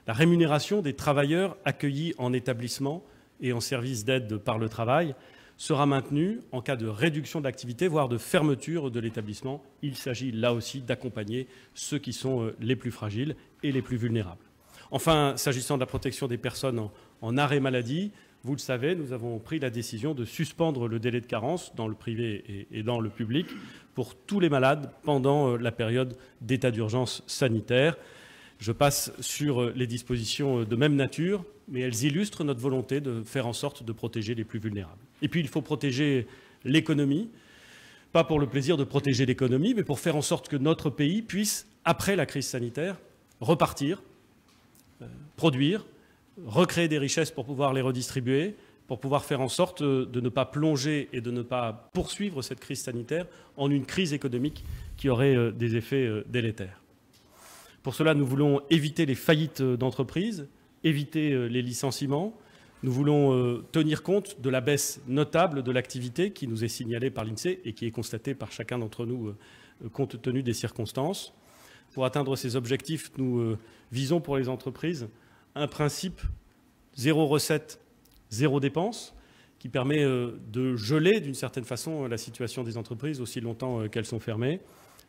Speaker 1: La rémunération des travailleurs accueillis en établissement et en service d'aide par le travail sera maintenue en cas de réduction de l'activité, voire de fermeture de l'établissement. Il s'agit là aussi d'accompagner ceux qui sont les plus fragiles et les plus vulnérables. Enfin, s'agissant de la protection des personnes en arrêt maladie, vous le savez, nous avons pris la décision de suspendre le délai de carence dans le privé et dans le public pour tous les malades pendant la période d'état d'urgence sanitaire. Je passe sur les dispositions de même nature, mais elles illustrent notre volonté de faire en sorte de protéger les plus vulnérables. Et puis, il faut protéger l'économie, pas pour le plaisir de protéger l'économie, mais pour faire en sorte que notre pays puisse, après la crise sanitaire, repartir, produire, recréer des richesses pour pouvoir les redistribuer, pour pouvoir faire en sorte de ne pas plonger et de ne pas poursuivre cette crise sanitaire en une crise économique qui aurait des effets délétères. Pour cela, nous voulons éviter les faillites d'entreprises, éviter les licenciements. Nous voulons tenir compte de la baisse notable de l'activité qui nous est signalée par l'INSEE et qui est constatée par chacun d'entre nous compte tenu des circonstances. Pour atteindre ces objectifs, nous visons pour les entreprises un principe zéro recette, zéro dépense, qui permet de geler d'une certaine façon la situation des entreprises aussi longtemps qu'elles sont fermées.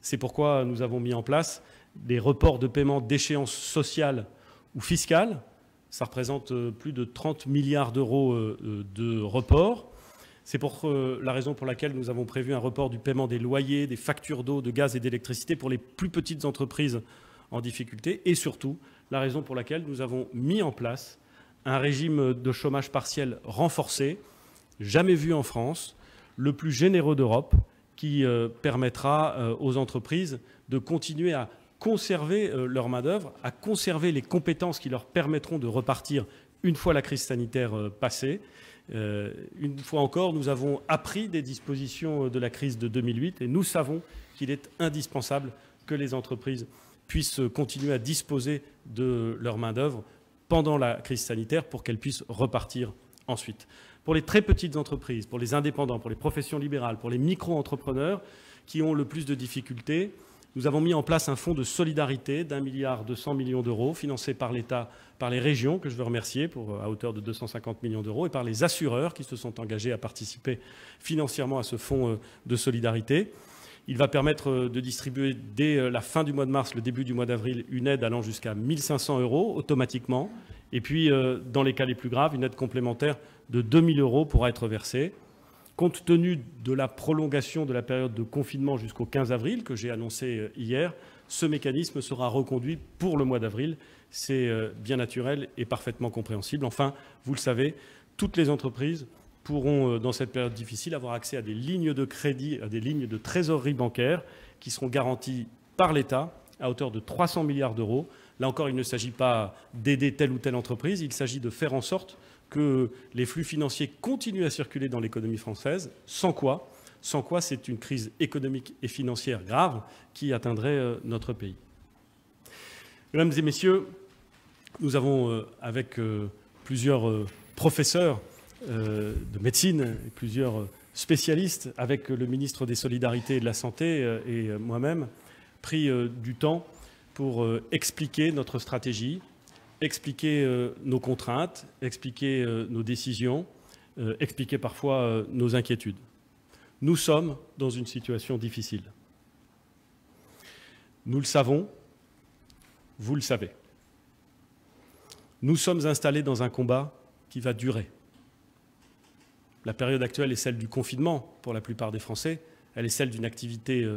Speaker 1: C'est pourquoi nous avons mis en place des reports de paiement d'échéances sociales ou fiscales. Ça représente plus de 30 milliards d'euros de reports. C'est pour la raison pour laquelle nous avons prévu un report du paiement des loyers, des factures d'eau, de gaz et d'électricité pour les plus petites entreprises en difficulté. Et surtout, la raison pour laquelle nous avons mis en place un régime de chômage partiel renforcé, jamais vu en France, le plus généreux d'Europe, qui permettra aux entreprises de continuer à conserver leur main-d'œuvre, à conserver les compétences qui leur permettront de repartir une fois la crise sanitaire passée. Une fois encore, nous avons appris des dispositions de la crise de 2008 et nous savons qu'il est indispensable que les entreprises puissent continuer à disposer de leur main-d'œuvre pendant la crise sanitaire pour qu'elles puissent repartir ensuite. Pour les très petites entreprises, pour les indépendants, pour les professions libérales, pour les micro-entrepreneurs qui ont le plus de difficultés. Nous avons mis en place un fonds de solidarité d'1,2 milliard d'euros financé par l'État, par les régions, que je veux remercier, à hauteur de 250 millions d'euros, et par les assureurs qui se sont engagés à participer financièrement à ce fonds de solidarité. Il va permettre de distribuer dès la fin du mois de mars, le début du mois d'avril, une aide allant jusqu'à 1 500 € automatiquement. Et puis, dans les cas les plus graves, une aide complémentaire de 2 000 € pourra être versée. Compte tenu de la prolongation de la période de confinement jusqu'au 15 avril, que j'ai annoncé hier, ce mécanisme sera reconduit pour le mois d'avril. C'est bien naturel et parfaitement compréhensible. Enfin, vous le savez, toutes les entreprises pourront, dans cette période difficile, avoir accès à des lignes de crédit, à des lignes de trésorerie bancaire qui seront garanties par l'État à hauteur de 300 milliards d'euros. Là encore, il ne s'agit pas d'aider telle ou telle entreprise, il s'agit de faire en sorte que les flux financiers continuent à circuler dans l'économie française, sans quoi c'est une crise économique et financière grave qui atteindrait notre pays. Mesdames et messieurs, nous avons, avec plusieurs professeurs de médecine et plusieurs spécialistes, avec le ministre des Solidarités et de la Santé et moi-même, pris du temps pour expliquer notre stratégie, expliquer nos contraintes, expliquer nos décisions, expliquer parfois nos inquiétudes. Nous sommes dans une situation difficile. Nous le savons, vous le savez. Nous sommes installés dans un combat qui va durer. La période actuelle est celle du confinement pour la plupart des Français. Elle est celle d'une activité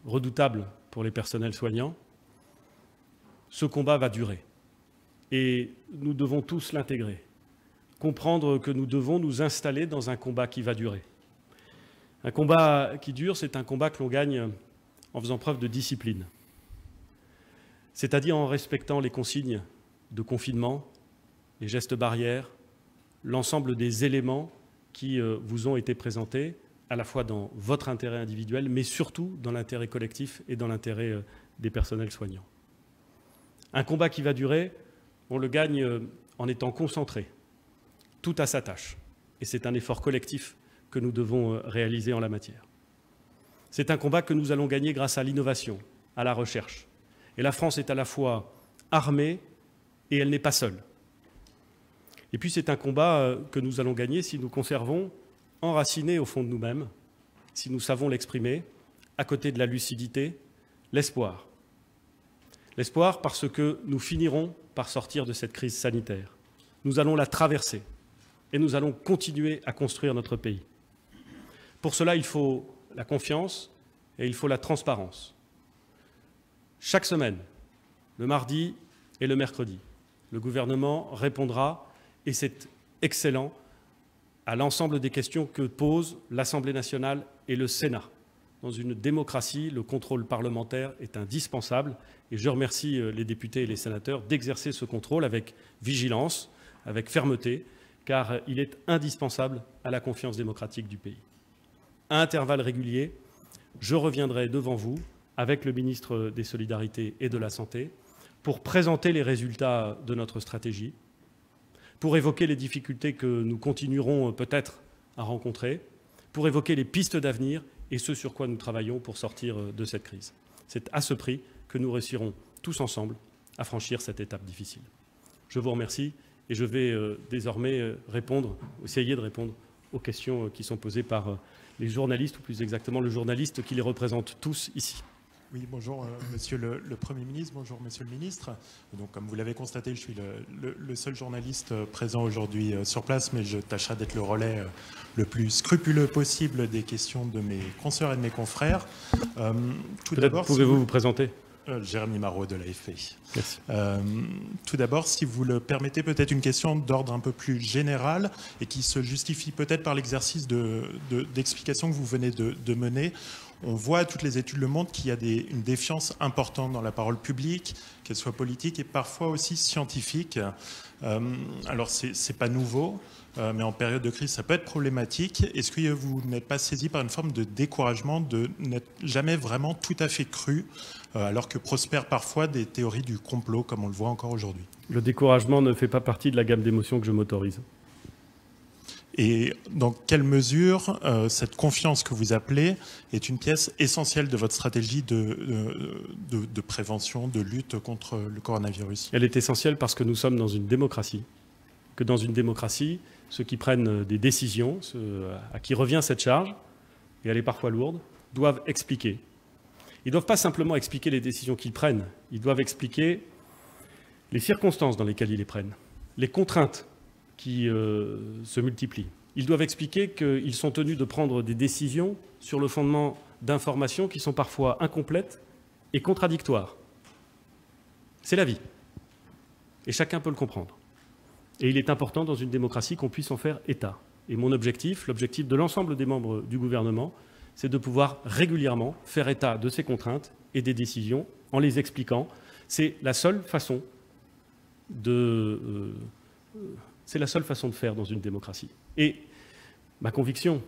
Speaker 1: redoutable pour les personnels soignants. Ce combat va durer. Et nous devons tous l'intégrer. Comprendre que nous devons nous installer dans un combat qui va durer. Un combat qui dure, c'est un combat que l'on gagne en faisant preuve de discipline. C'est-à-dire en respectant les consignes de confinement, les gestes barrières, l'ensemble des éléments qui vous ont été présentés, à la fois dans votre intérêt individuel, mais surtout dans l'intérêt collectif et dans l'intérêt des personnels soignants. Un combat qui va durer, on le gagne en étant concentré, tout à sa tâche. Et c'est un effort collectif que nous devons réaliser en la matière. C'est un combat que nous allons gagner grâce à l'innovation, à la recherche. Et la France est à la fois armée et elle n'est pas seule. Et puis c'est un combat que nous allons gagner si nous conservons, enracinés au fond de nous-mêmes, si nous savons l'exprimer, à côté de la lucidité, l'espoir. L'espoir parce que nous finirons par sortir de cette crise sanitaire. Nous allons la traverser et nous allons continuer à construire notre pays. Pour cela, il faut la confiance et il faut la transparence. Chaque semaine, le mardi et le mercredi, le gouvernement répondra, et c'est excellent, à l'ensemble des questions que posent l'Assemblée nationale et le Sénat. Dans une démocratie, le contrôle parlementaire est indispensable et je remercie les députés et les sénateurs d'exercer ce contrôle avec vigilance, avec fermeté, car il est indispensable à la confiance démocratique du pays. À intervalles réguliers, je reviendrai devant vous avec le ministre des Solidarités et de la Santé pour présenter les résultats de notre stratégie, pour évoquer les difficultés que nous continuerons peut-être à rencontrer, pour évoquer les pistes d'avenir et ce sur quoi nous travaillons pour sortir de cette crise. C'est à ce prix que nous réussirons tous ensemble à franchir cette étape difficile. Je vous remercie et je vais désormais essayer de répondre aux questions qui sont posées par les journalistes, ou plus exactement le journaliste qui les représente tous ici.
Speaker 6: Oui, bonjour Monsieur le Premier ministre, bonjour Monsieur le Ministre. Donc, comme vous l'avez constaté, je suis le seul journaliste présent aujourd'hui sur place, mais je tâcherai d'être le relais le plus scrupuleux possible des questions de mes consoeurs et de mes confrères.
Speaker 1: Tout d'abord, pouvez-vous vous présenter ?
Speaker 6: Jérémy Marot de l'AFP.
Speaker 1: Merci.
Speaker 6: Tout d'abord, si vous le permettez, peut-être une question d'ordre un peu plus général et qui se justifie peut-être par l'exercice d'explication que vous venez de mener. On voit à toutes les études le montrent qu'il y a une défiance importante dans la parole publique, qu'elle soit politique et parfois aussi scientifique. Alors, c'est pas nouveau, mais en période de crise, ça peut être problématique. Est-ce que vous n'êtes pas saisi par une forme de découragement, de n'être jamais vraiment tout à fait cru, alors que prospèrent parfois des théories du complot, comme on le voit encore aujourd'hui?
Speaker 1: Le découragement ne fait pas partie de la gamme d'émotions que je m'autorise.
Speaker 6: Et dans quelle mesure cette confiance que vous appelez est une pièce essentielle de votre stratégie de prévention, de lutte contre le coronavirus?
Speaker 1: Elle est essentielle parce que nous sommes dans une démocratie. Que dans une démocratie, ceux qui prennent des décisions, ceux à qui revient cette charge, et elle est parfois lourde, doivent expliquer. Ils ne doivent pas simplement expliquer les décisions qu'ils prennent, ils doivent expliquer les circonstances dans lesquelles ils les prennent, les contraintes qui se multiplient. Ils doivent expliquer qu'ils sont tenus de prendre des décisions sur le fondement d'informations qui sont parfois incomplètes et contradictoires. C'est la vie. Et chacun peut le comprendre. Et il est important dans une démocratie qu'on puisse en faire état. Et mon objectif, l'objectif de l'ensemble des membres du gouvernement, c'est de pouvoir régulièrement faire état de ces contraintes et des décisions en les expliquant. C'est la seule façon de faire dans une démocratie. Et ma conviction,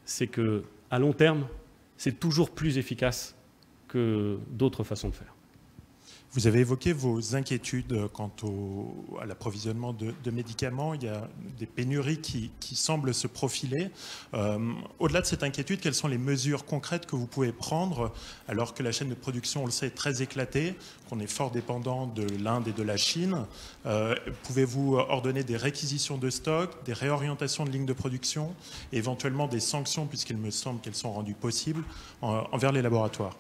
Speaker 1: c'est qu'à long terme, c'est toujours plus efficace que d'autres façons de faire.
Speaker 6: Vous avez évoqué vos inquiétudes quant à l'approvisionnement de médicaments. Il y a des pénuries qui semblent se profiler. Au-delà de cette inquiétude, quelles sont les mesures concrètes que vous pouvez prendre alors que la chaîne de production, on le sait, est très éclatée, qu'on est fort dépendant de l'Inde et de la Chine? Pouvez-vous ordonner des réquisitions de stock, des réorientations de lignes de production, et éventuellement des sanctions, puisqu'il me semble qu'elles sont rendues possibles, envers les laboratoires?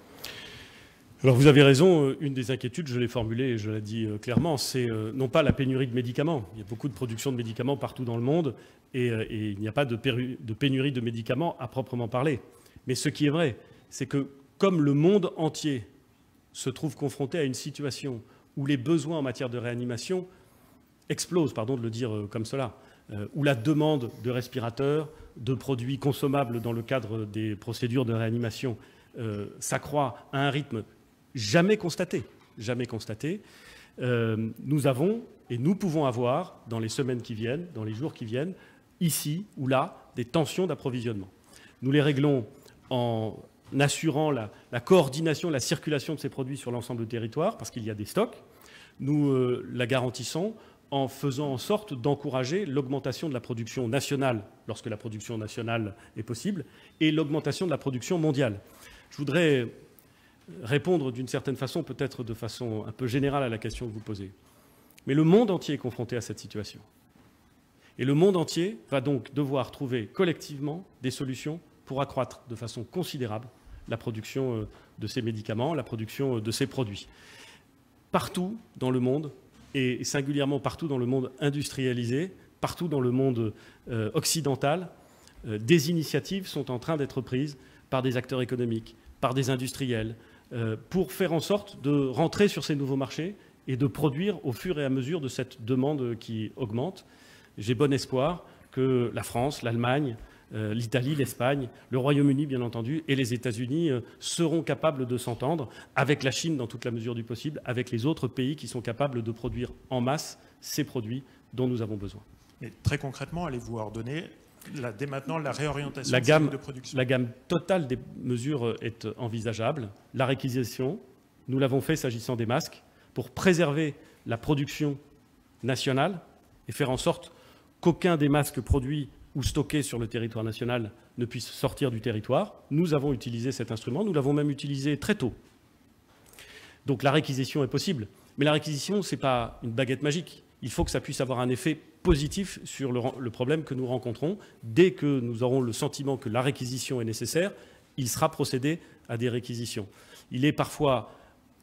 Speaker 1: Alors vous avez raison, une des inquiétudes, je l'ai formulée et je l'ai dit clairement, c'est non pas la pénurie de médicaments. Il y a beaucoup de production de médicaments partout dans le monde et il n'y a pas de pénurie de médicaments à proprement parler. Mais ce qui est vrai, c'est que comme le monde entier se trouve confronté à une situation où les besoins en matière de réanimation explosent, pardon de le dire comme cela, où la demande de respirateurs, de produits consommables dans le cadre des procédures de réanimation s'accroît à un rythme jamais constaté. Nous avons et nous pouvons avoir, dans les semaines qui viennent, dans les jours qui viennent, ici ou là, des tensions d'approvisionnement. Nous les réglons en assurant la coordination, la circulation de ces produits sur l'ensemble du territoire, parce qu'il y a des stocks. Nous la garantissons en faisant en sorte d'encourager l'augmentation de la production nationale, lorsque la production nationale est possible, et l'augmentation de la production mondiale. Je voudrais répondre d'une certaine façon, peut-être de façon un peu générale à la question que vous posez. Mais le monde entier est confronté à cette situation. Et le monde entier va donc devoir trouver collectivement des solutions pour accroître de façon considérable la production de ces médicaments, la production de ces produits. Partout dans le monde, et singulièrement partout dans le monde industrialisé, partout dans le monde occidental, des initiatives sont en train d'être prises par des acteurs économiques, par des industriels, pour faire en sorte de rentrer sur ces nouveaux marchés et de produire au fur et à mesure de cette demande qui augmente. J'ai bon espoir que la France, l'Allemagne, l'Italie, l'Espagne, le Royaume-Uni, bien entendu, et les États-Unis seront capables de s'entendre avec la Chine dans toute la mesure du possible, avec les autres pays qui sont capables de produire en masse ces produits dont nous avons besoin.
Speaker 6: Mais très concrètement, allez-vous ordonner dès maintenant la réorientation de production?
Speaker 1: La gamme totale des mesures est envisageable. La réquisition, nous l'avons fait s'agissant des masques, pour préserver la production nationale et faire en sorte qu'aucun des masques produits ou stockés sur le territoire national ne puisse sortir du territoire. Nous avons utilisé cet instrument, nous l'avons même utilisé très tôt. Donc la réquisition est possible. Mais la réquisition, ce n'est pas une baguette magique. Il faut que ça puisse avoir un effet positif sur le problème que nous rencontrons. Dès que nous aurons le sentiment que la réquisition est nécessaire, il sera procédé à des réquisitions. Il est parfois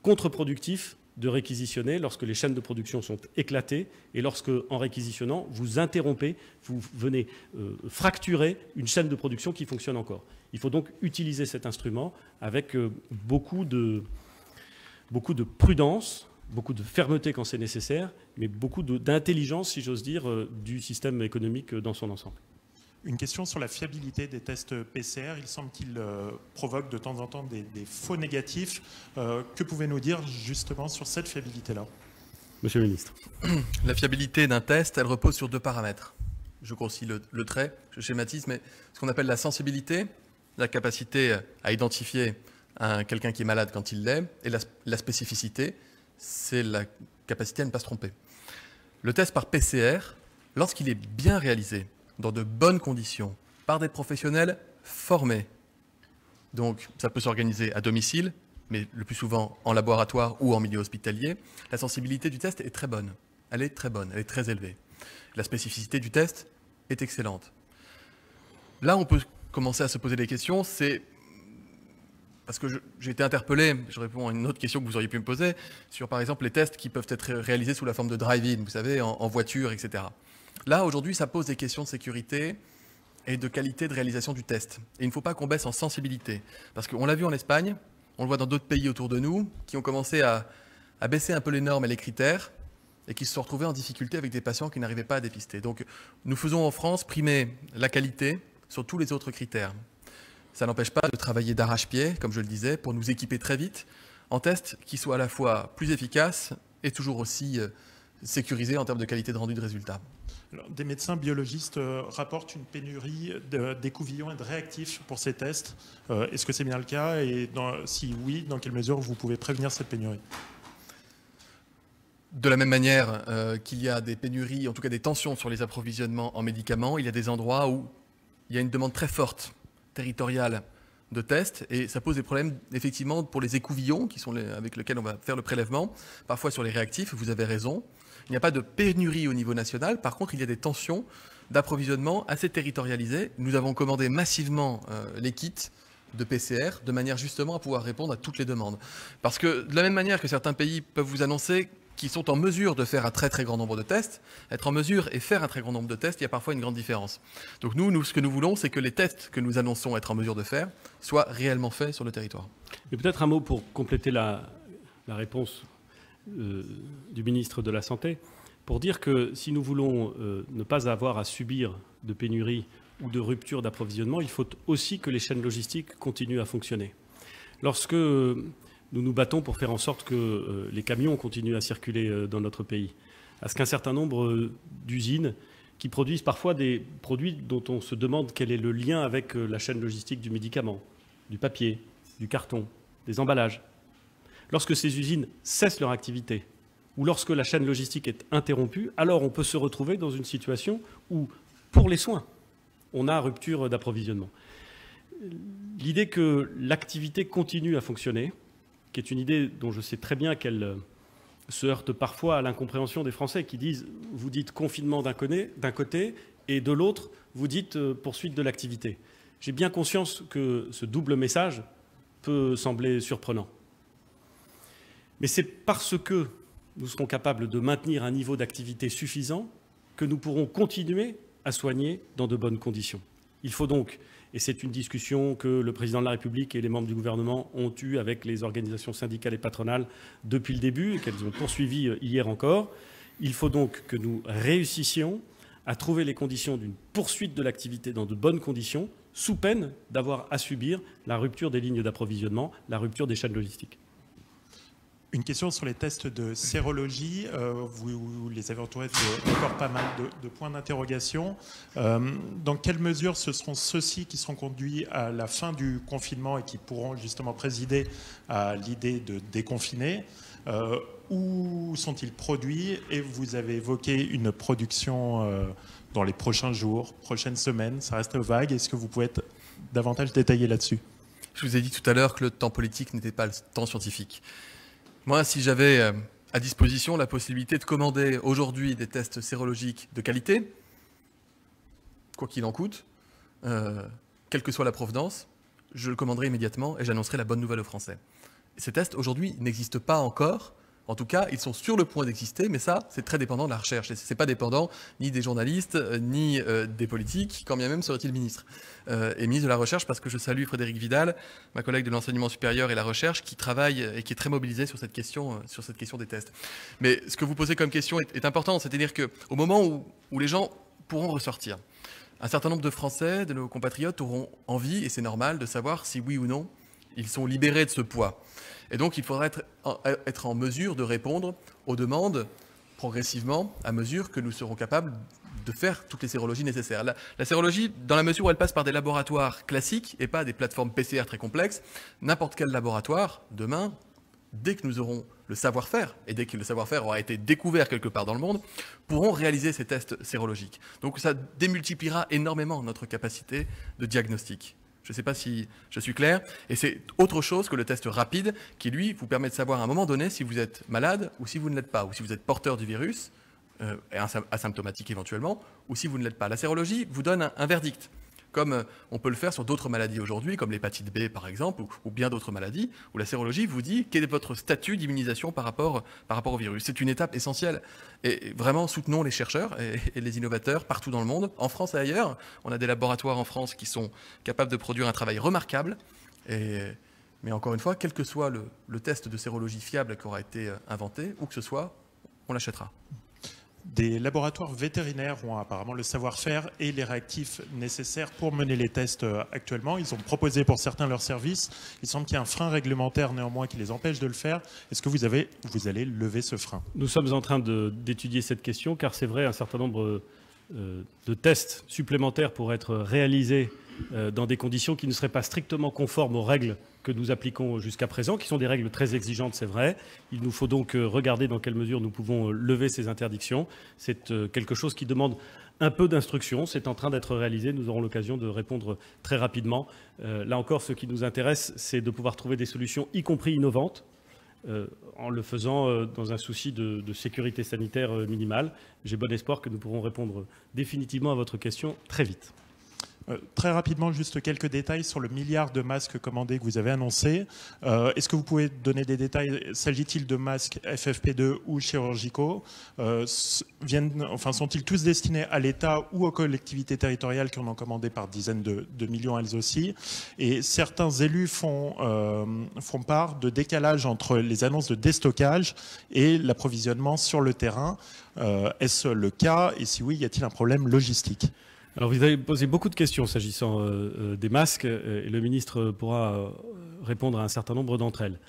Speaker 1: contre-productif de réquisitionner lorsque les chaînes de production sont éclatées et lorsque, en réquisitionnant, vous interrompez, vous venez fracturer une chaîne de production qui fonctionne encore. Il faut donc utiliser cet instrument avec beaucoup de prudence, beaucoup de fermeté quand c'est nécessaire, mais beaucoup d'intelligence, si j'ose dire, du système économique dans son ensemble.
Speaker 6: Une question sur la fiabilité des tests PCR. Il semble qu'ils provoquent de temps en temps des faux négatifs. Que pouvez-vous nous dire justement sur cette fiabilité-là?
Speaker 1: Monsieur le ministre.
Speaker 5: La fiabilité d'un test, elle repose sur deux paramètres. Je grossis le trait, je schématise, mais ce qu'on appelle la sensibilité, la capacité à identifier quelqu'un qui est malade quand il l'est, et la spécificité, c'est la capacité à ne pas se tromper. Le test par PCR, lorsqu'il est bien réalisé, dans de bonnes conditions, par des professionnels formés. Donc, ça peut s'organiser à domicile, mais le plus souvent en laboratoire ou en milieu hospitalier. La sensibilité du test est très bonne. Elle est très bonne, elle est très élevée. La spécificité du test est excellente. Là, on peut commencer à se poser des questions, c'est parce que j'ai été interpellé, je réponds à une autre question que vous auriez pu me poser, sur par exemple les tests qui peuvent être réalisés sous la forme de drive-in, vous savez, en voiture, etc. Là, aujourd'hui, ça pose des questions de sécurité et de qualité de réalisation du test. Et il ne faut pas qu'on baisse en sensibilité. Parce qu'on l'a vu en Espagne, on le voit dans d'autres pays autour de nous, qui ont commencé à baisser un peu les normes et les critères, et qui se sont retrouvés en difficulté avec des patients qui n'arrivaient pas à dépister. Donc, nous faisons en France primer la qualité sur tous les autres critères. Ça n'empêche pas de travailler d'arrache-pied, comme je le disais, pour nous équiper très vite en tests qui soient à la fois plus efficaces et toujours aussi sécurisés en termes de qualité de rendu de résultats.
Speaker 6: Alors, des médecins biologistes rapportent une pénurie d'écouvillons et de réactifs pour ces tests. Est-ce que c'est bien le cas? Et si oui, dans quelle mesure vous pouvez prévenir cette pénurie?
Speaker 5: De la même manière qu'il y a des pénuries, en tout cas des tensions sur les approvisionnements en médicaments, il y a des endroits où il y a une demande très forte, territoriale, de tests, et ça pose des problèmes effectivement pour les écouvillons qui sont avec lesquels on va faire le prélèvement, parfois sur les réactifs, vous avez raison. Il n'y a pas de pénurie au niveau national, par contre il y a des tensions d'approvisionnement assez territorialisées. Nous avons commandé massivement les kits de PCR de manière justement à pouvoir répondre à toutes les demandes. Parce que de la même manière que certains pays peuvent vous annoncer qu'ils sont en mesure de faire un très très grand nombre de tests, être en mesure et faire un très grand nombre de tests, il y a parfois une grande différence. Donc nous ce que nous voulons, c'est que les tests que nous annonçons être en mesure de faire soient réellement faits sur le territoire.
Speaker 1: Et peut-être un mot pour compléter la réponse du ministre de la Santé, pour dire que si nous voulons ne pas avoir à subir de pénurie ou de rupture d'approvisionnement, il faut aussi que les chaînes logistiques continuent à fonctionner. Lorsque nous nous battons pour faire en sorte que les camions continuent à circuler dans notre pays, à ce qu'un certain nombre d'usines qui produisent parfois des produits dont on se demande quel est le lien avec la chaîne logistique du médicament, du papier, du carton, des emballages. Lorsque ces usines cessent leur activité ou lorsque la chaîne logistique est interrompue, alors on peut se retrouver dans une situation où, pour les soins, on a rupture d'approvisionnement. L'idée que l'activité continue à fonctionner, qui est une idée dont je sais très bien qu'elle se heurte parfois à l'incompréhension des Français qui disent « vous dites confinement d'un côté et de l'autre, vous dites poursuite de l'activité ». J'ai bien conscience que ce double message peut sembler surprenant. Mais c'est parce que nous serons capables de maintenir un niveau d'activité suffisant que nous pourrons continuer à soigner dans de bonnes conditions. Il faut donc, et c'est une discussion que le président de la République et les membres du gouvernement ont eue avec les organisations syndicales et patronales depuis le début et qu'elles ont poursuivi hier encore, il faut donc que nous réussissions à trouver les conditions d'une poursuite de l'activité dans de bonnes conditions, sous peine d'avoir à subir la rupture des lignes d'approvisionnement, la rupture des chaînes logistiques.
Speaker 6: Une question sur les tests de sérologie. Vous les avez entourés encore pas mal de points d'interrogation. Dans quelle mesure ce seront ceux-ci qui seront conduits à la fin du confinement et qui pourront justement présider à l'idée de déconfiner? Où sont-ils produits? Et vous avez évoqué une production dans les prochains jours, prochaines semaines. Ça reste vague. Est-ce que vous pouvez être davantage détaillé là-dessus?
Speaker 5: Je vous ai dit tout à l'heure que le temps politique n'était pas le temps scientifique. Moi, si j'avais à disposition la possibilité de commander aujourd'hui des tests sérologiques de qualité, quoi qu'il en coûte, quelle que soit la provenance, je le commanderai immédiatement et j'annoncerai la bonne nouvelle aux Français. Ces tests, aujourd'hui, n'existent pas encore. En tout cas, ils sont sur le point d'exister, mais ça, c'est très dépendant de la recherche. Et ce n'est pas dépendant ni des journalistes, ni des politiques, quand bien même serait-il ministre. Et ministre de la Recherche, parce que je salue Frédérique Vidal, ma collègue de l'enseignement supérieur et la recherche, qui travaille et qui est très mobilisée sur cette question des tests. Mais ce que vous posez comme question est important, c'est-à-dire qu'au moment où les gens pourront ressortir, un certain nombre de Français, de nos compatriotes, auront envie, et c'est normal, de savoir si oui ou non, ils sont libérés de ce poids. Et donc, il faudra être en mesure de répondre aux demandes progressivement, à mesure que nous serons capables de faire toutes les sérologies nécessaires. La sérologie, dans la mesure où elle passe par des laboratoires classiques et pas des plateformes PCR très complexes, n'importe quel laboratoire, demain, dès que nous aurons le savoir-faire, et dès que le savoir-faire aura été découvert quelque part dans le monde, pourront réaliser ces tests sérologiques. Donc ça démultipliera énormément notre capacité de diagnostic. Je ne sais pas si je suis clair. Et c'est autre chose que le test rapide qui, lui, vous permet de savoir à un moment donné si vous êtes malade ou si vous ne l'êtes pas, ou si vous êtes porteur du virus, et asymptomatique éventuellement, ou si vous ne l'êtes pas. La sérologie vous donne un verdict, comme on peut le faire sur d'autres maladies aujourd'hui, comme l'hépatite B par exemple, ou bien d'autres maladies, où la sérologie vous dit quel est votre statut d'immunisation par rapport au virus. C'est une étape essentielle. Et vraiment, soutenons les chercheurs et les innovateurs partout dans le monde, en France et ailleurs. On a des laboratoires en France qui sont capables de produire un travail remarquable. Mais encore une fois, quel que soit le test de sérologie fiable qui aura été inventé, où que ce soit, on l'achètera.
Speaker 6: Des laboratoires vétérinaires ont apparemment le savoir-faire et les réactifs nécessaires pour mener les tests actuellement. Ils ont proposé pour certains leurs services. Il semble qu'il y a un frein réglementaire néanmoins qui les empêche de le faire. Est-ce que vous allez lever ce frein?
Speaker 1: Nous sommes en train d'étudier cette question car c'est vrai, un certain nombre de tests supplémentaires pourraient être réalisés dans des conditions qui ne seraient pas strictement conformes aux règles que nous appliquons jusqu'à présent, qui sont des règles très exigeantes, c'est vrai. Il nous faut donc regarder dans quelle mesure nous pouvons lever ces interdictions. C'est quelque chose qui demande un peu d'instruction. C'est en train d'être réalisé. Nous aurons l'occasion de répondre très rapidement. Là encore, ce qui nous intéresse, c'est de pouvoir trouver des solutions, y compris innovantes, en le faisant dans un souci de sécurité sanitaire minimale. J'ai bon espoir que nous pourrons répondre définitivement à votre question très vite.
Speaker 6: Très rapidement, juste quelques détails sur le milliard de masques commandés que vous avez annoncé. Est-ce que vous pouvez donner des détails? S'agit-il de masques FFP2 ou chirurgicaux? Sont-ils tous destinés à l'État ou aux collectivités territoriales qui en ont commandé par dizaines de millions elles aussi? Et certains élus font part de décalage entre les annonces de déstockage et l'approvisionnement sur le terrain. Est-ce le cas? Et si oui, y a-t-il un problème logistique?
Speaker 1: Alors vous avez posé beaucoup de questions s'agissant des masques et le ministre pourra répondre à un certain nombre d'entre elles.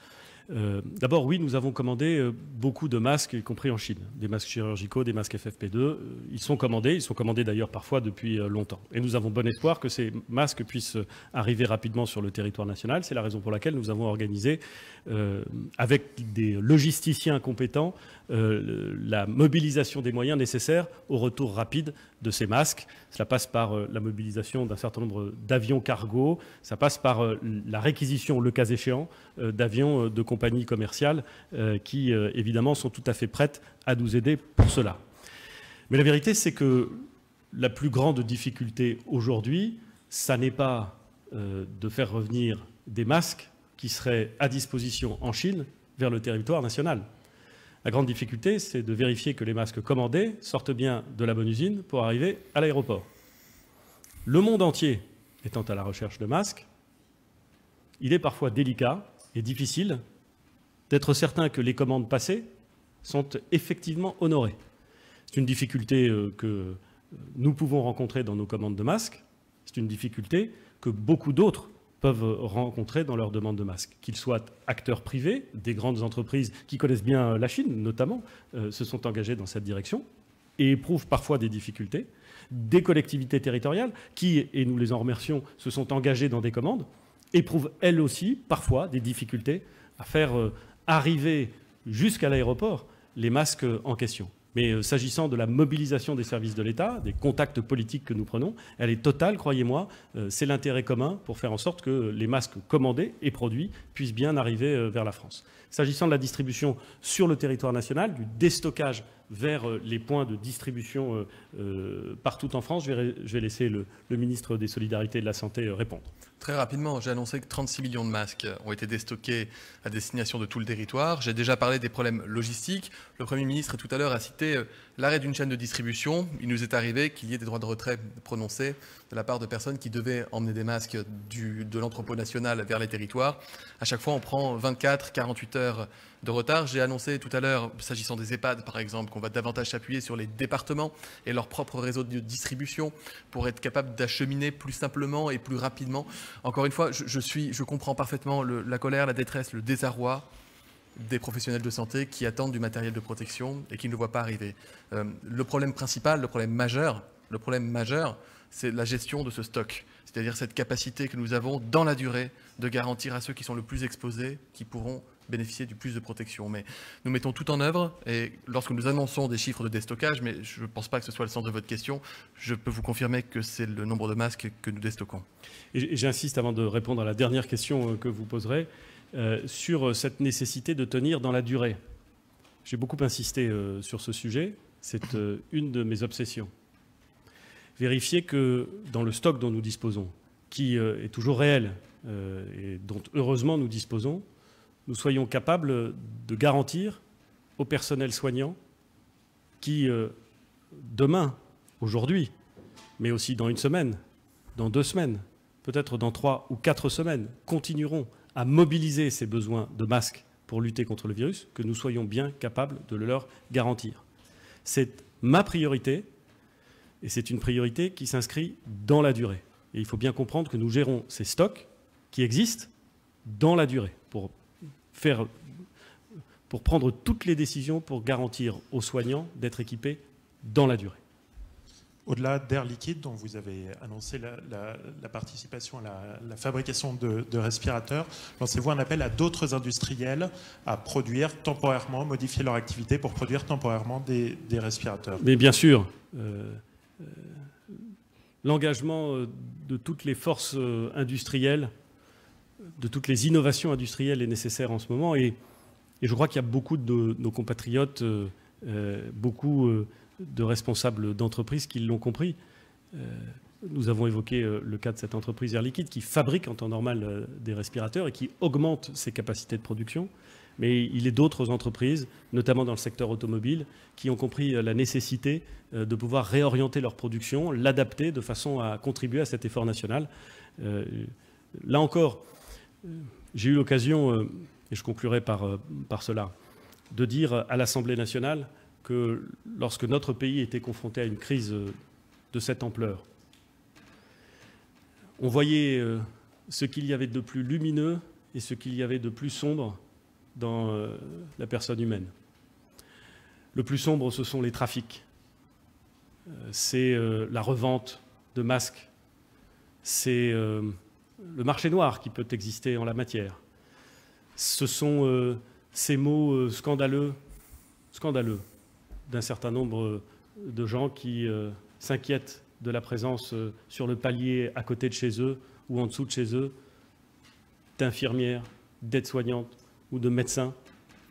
Speaker 1: D'abord, oui, nous avons commandé beaucoup de masques, y compris en Chine. Des masques chirurgicaux, des masques FFP2. Ils sont commandés d'ailleurs parfois depuis longtemps. Et nous avons bon espoir que ces masques puissent arriver rapidement sur le territoire national. C'est la raison pour laquelle nous avons organisé, avec des logisticiens compétents, la mobilisation des moyens nécessaires au retour rapide de ces masques. Cela passe par la mobilisation d'un certain nombre d'avions cargo, ça passe par la réquisition, le cas échéant, d'avions de compagnies commerciales qui, évidemment, sont tout à fait prêtes à nous aider pour cela. Mais la vérité, c'est que la plus grande difficulté aujourd'hui, ça n'est pas de faire revenir des masques qui seraient à disposition en Chine vers le territoire national. La grande difficulté, c'est de vérifier que les masques commandés sortent bien de la bonne usine pour arriver à l'aéroport. Le monde entier étant à la recherche de masques, il est parfois délicat et difficile d'être certain que les commandes passées sont effectivement honorées. C'est une difficulté que nous pouvons rencontrer dans nos commandes de masques. C'est une difficulté que beaucoup d'autres peuvent rencontrer dans leur demande de masques. Qu'ils soient acteurs privés, des grandes entreprises qui connaissent bien la Chine notamment, se sont engagés dans cette direction et éprouvent parfois des difficultés. Des collectivités territoriales qui, et nous les en remercions, se sont engagées dans des commandes, éprouvent elles aussi parfois des difficultés à faire arriver jusqu'à l'aéroport les masques en question. Mais s'agissant de la mobilisation des services de l'État, des contacts politiques que nous prenons, elle est totale, croyez-moi. C'est l'intérêt commun pour faire en sorte que les masques commandés et produits puissent bien arriver vers la France. S'agissant de la distribution sur le territoire national, du déstockage vers les points de distribution partout en France, je vais laisser le ministre des Solidarités et de la Santé répondre.
Speaker 5: Très rapidement, j'ai annoncé que 36 millions de masques ont été déstockés à destination de tout le territoire. J'ai déjà parlé des problèmes logistiques. Le Premier ministre, tout à l'heure, a cité l'arrêt d'une chaîne de distribution. Il nous est arrivé qu'il y ait des droits de retrait prononcés de la part de personnes qui devaient emmener des masques de l'entrepôt national vers les territoires. À chaque fois, on prend 24, 48 heures de retard. J'ai annoncé tout à l'heure, s'agissant des EHPAD par exemple, qu'on va davantage s'appuyer sur les départements et leur propre réseau de distribution pour être capable d'acheminer plus simplement et plus rapidement. Encore une fois, je comprends parfaitement la colère, la détresse, le désarroi des professionnels de santé qui attendent du matériel de protection et qui ne le voient pas arriver. Le problème principal, le problème majeur, le problème majeur, c'est la gestion de ce stock, c'est-à-dire cette capacité que nous avons dans la durée de garantir à ceux qui sont le plus exposés, qui pourront bénéficier du plus de protection. Mais nous mettons tout en œuvre et lorsque nous annonçons des chiffres de déstockage, mais je ne pense pas que ce soit le sens de votre question, je peux vous confirmer que c'est le nombre de masques que nous déstockons.
Speaker 1: Et j'insiste avant de répondre à la dernière question que vous poserez, sur cette nécessité de tenir dans la durée. J'ai beaucoup insisté sur ce sujet, c'est une de mes obsessions. Vérifier que dans le stock dont nous disposons, qui est toujours réel et dont heureusement nous disposons, nous soyons capables de garantir au personnel soignant qui, demain, aujourd'hui, mais aussi dans une semaine, dans 2 semaines, peut-être dans 3 ou 4 semaines, continueront à mobiliser ces besoins de masques pour lutter contre le virus, que nous soyons bien capables de le leur garantir. C'est ma priorité, et c'est une priorité qui s'inscrit dans la durée. Et il faut bien comprendre que nous gérons ces stocks qui existent dans la durée, pour prendre toutes les décisions pour garantir aux soignants d'être équipés dans la durée.
Speaker 6: Au-delà d'Air Liquide, dont vous avez annoncé la participation à la fabrication de respirateurs, lancez-vous un appel à d'autres industriels à produire temporairement, modifier leur activité pour produire temporairement des respirateurs?
Speaker 1: Mais bien sûr, l'engagement de toutes les forces industrielles, de toutes les innovations industrielles est nécessaire en ce moment. Et je crois qu'il y a beaucoup de nos compatriotes, beaucoup de responsables d'entreprises qui l'ont compris. Nous avons évoqué le cas de cette entreprise Air Liquide qui fabrique en temps normal des respirateurs et qui augmente ses capacités de production. Mais il est d'autres entreprises, notamment dans le secteur automobile, qui ont compris la nécessité de pouvoir réorienter leur production, l'adapter de façon à contribuer à cet effort national. Là encore, j'ai eu l'occasion, et je conclurai par cela, de dire à l'Assemblée nationale que lorsque notre pays était confronté à une crise de cette ampleur, on voyait ce qu'il y avait de plus lumineux et ce qu'il y avait de plus sombre dans la personne humaine. Le plus sombre, ce sont les trafics. C'est la revente de masques. C'est le marché noir qui peut exister en la matière. Ce sont ces mots scandaleux d'un certain nombre de gens qui s'inquiètent de la présence sur le palier à côté de chez eux ou en dessous de chez eux d'infirmières, d'aides-soignantes ou de médecins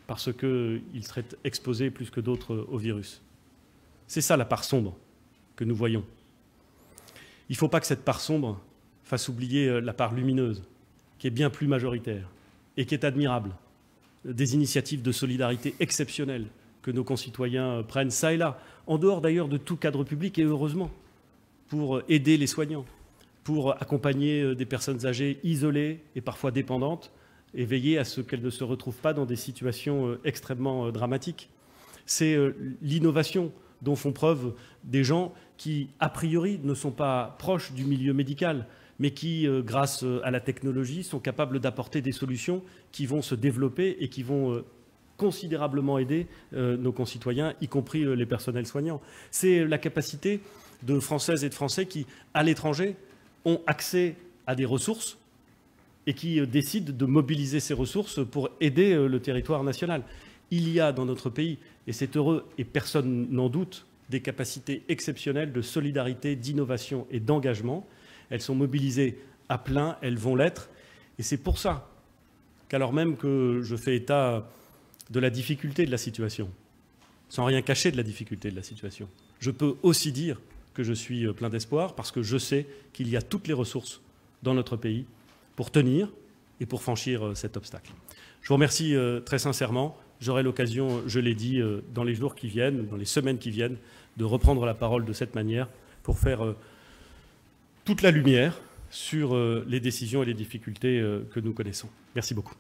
Speaker 1: parce qu'ils seraient exposés plus que d'autres au virus. C'est ça la part sombre que nous voyons. Il ne faut pas que cette part sombre fasse oublier la part lumineuse, qui est bien plus majoritaire et qui est admirable. Des initiatives de solidarité exceptionnelles que nos concitoyens prennent ça et là, en dehors d'ailleurs de tout cadre public, et heureusement, pour aider les soignants, pour accompagner des personnes âgées isolées et parfois dépendantes, et veiller à ce qu'elles ne se retrouvent pas dans des situations extrêmement dramatiques. C'est l'innovation dont font preuve des gens qui, a priori, ne sont pas proches du milieu médical, mais qui, grâce à la technologie, sont capables d'apporter des solutions qui vont se développer et qui vont considérablement aider nos concitoyens, y compris les personnels soignants. C'est la capacité de Françaises et de Français qui, à l'étranger, ont accès à des ressources et qui décident de mobiliser ces ressources pour aider le territoire national. Il y a dans notre pays, et c'est heureux, et personne n'en doute, des capacités exceptionnelles de solidarité, d'innovation et d'engagement. Elles sont mobilisées à plein, elles vont l'être. Et c'est pour ça qu'alors même que je fais état de la difficulté de la situation, sans rien cacher de la difficulté de la situation, je peux aussi dire que je suis plein d'espoir parce que je sais qu'il y a toutes les ressources dans notre pays pour tenir et pour franchir cet obstacle. Je vous remercie très sincèrement. J'aurai l'occasion, je l'ai dit, dans les jours qui viennent, dans les semaines qui viennent, de reprendre la parole de cette manière pour faire toute la lumière sur les décisions et les difficultés que nous connaissons. Merci beaucoup.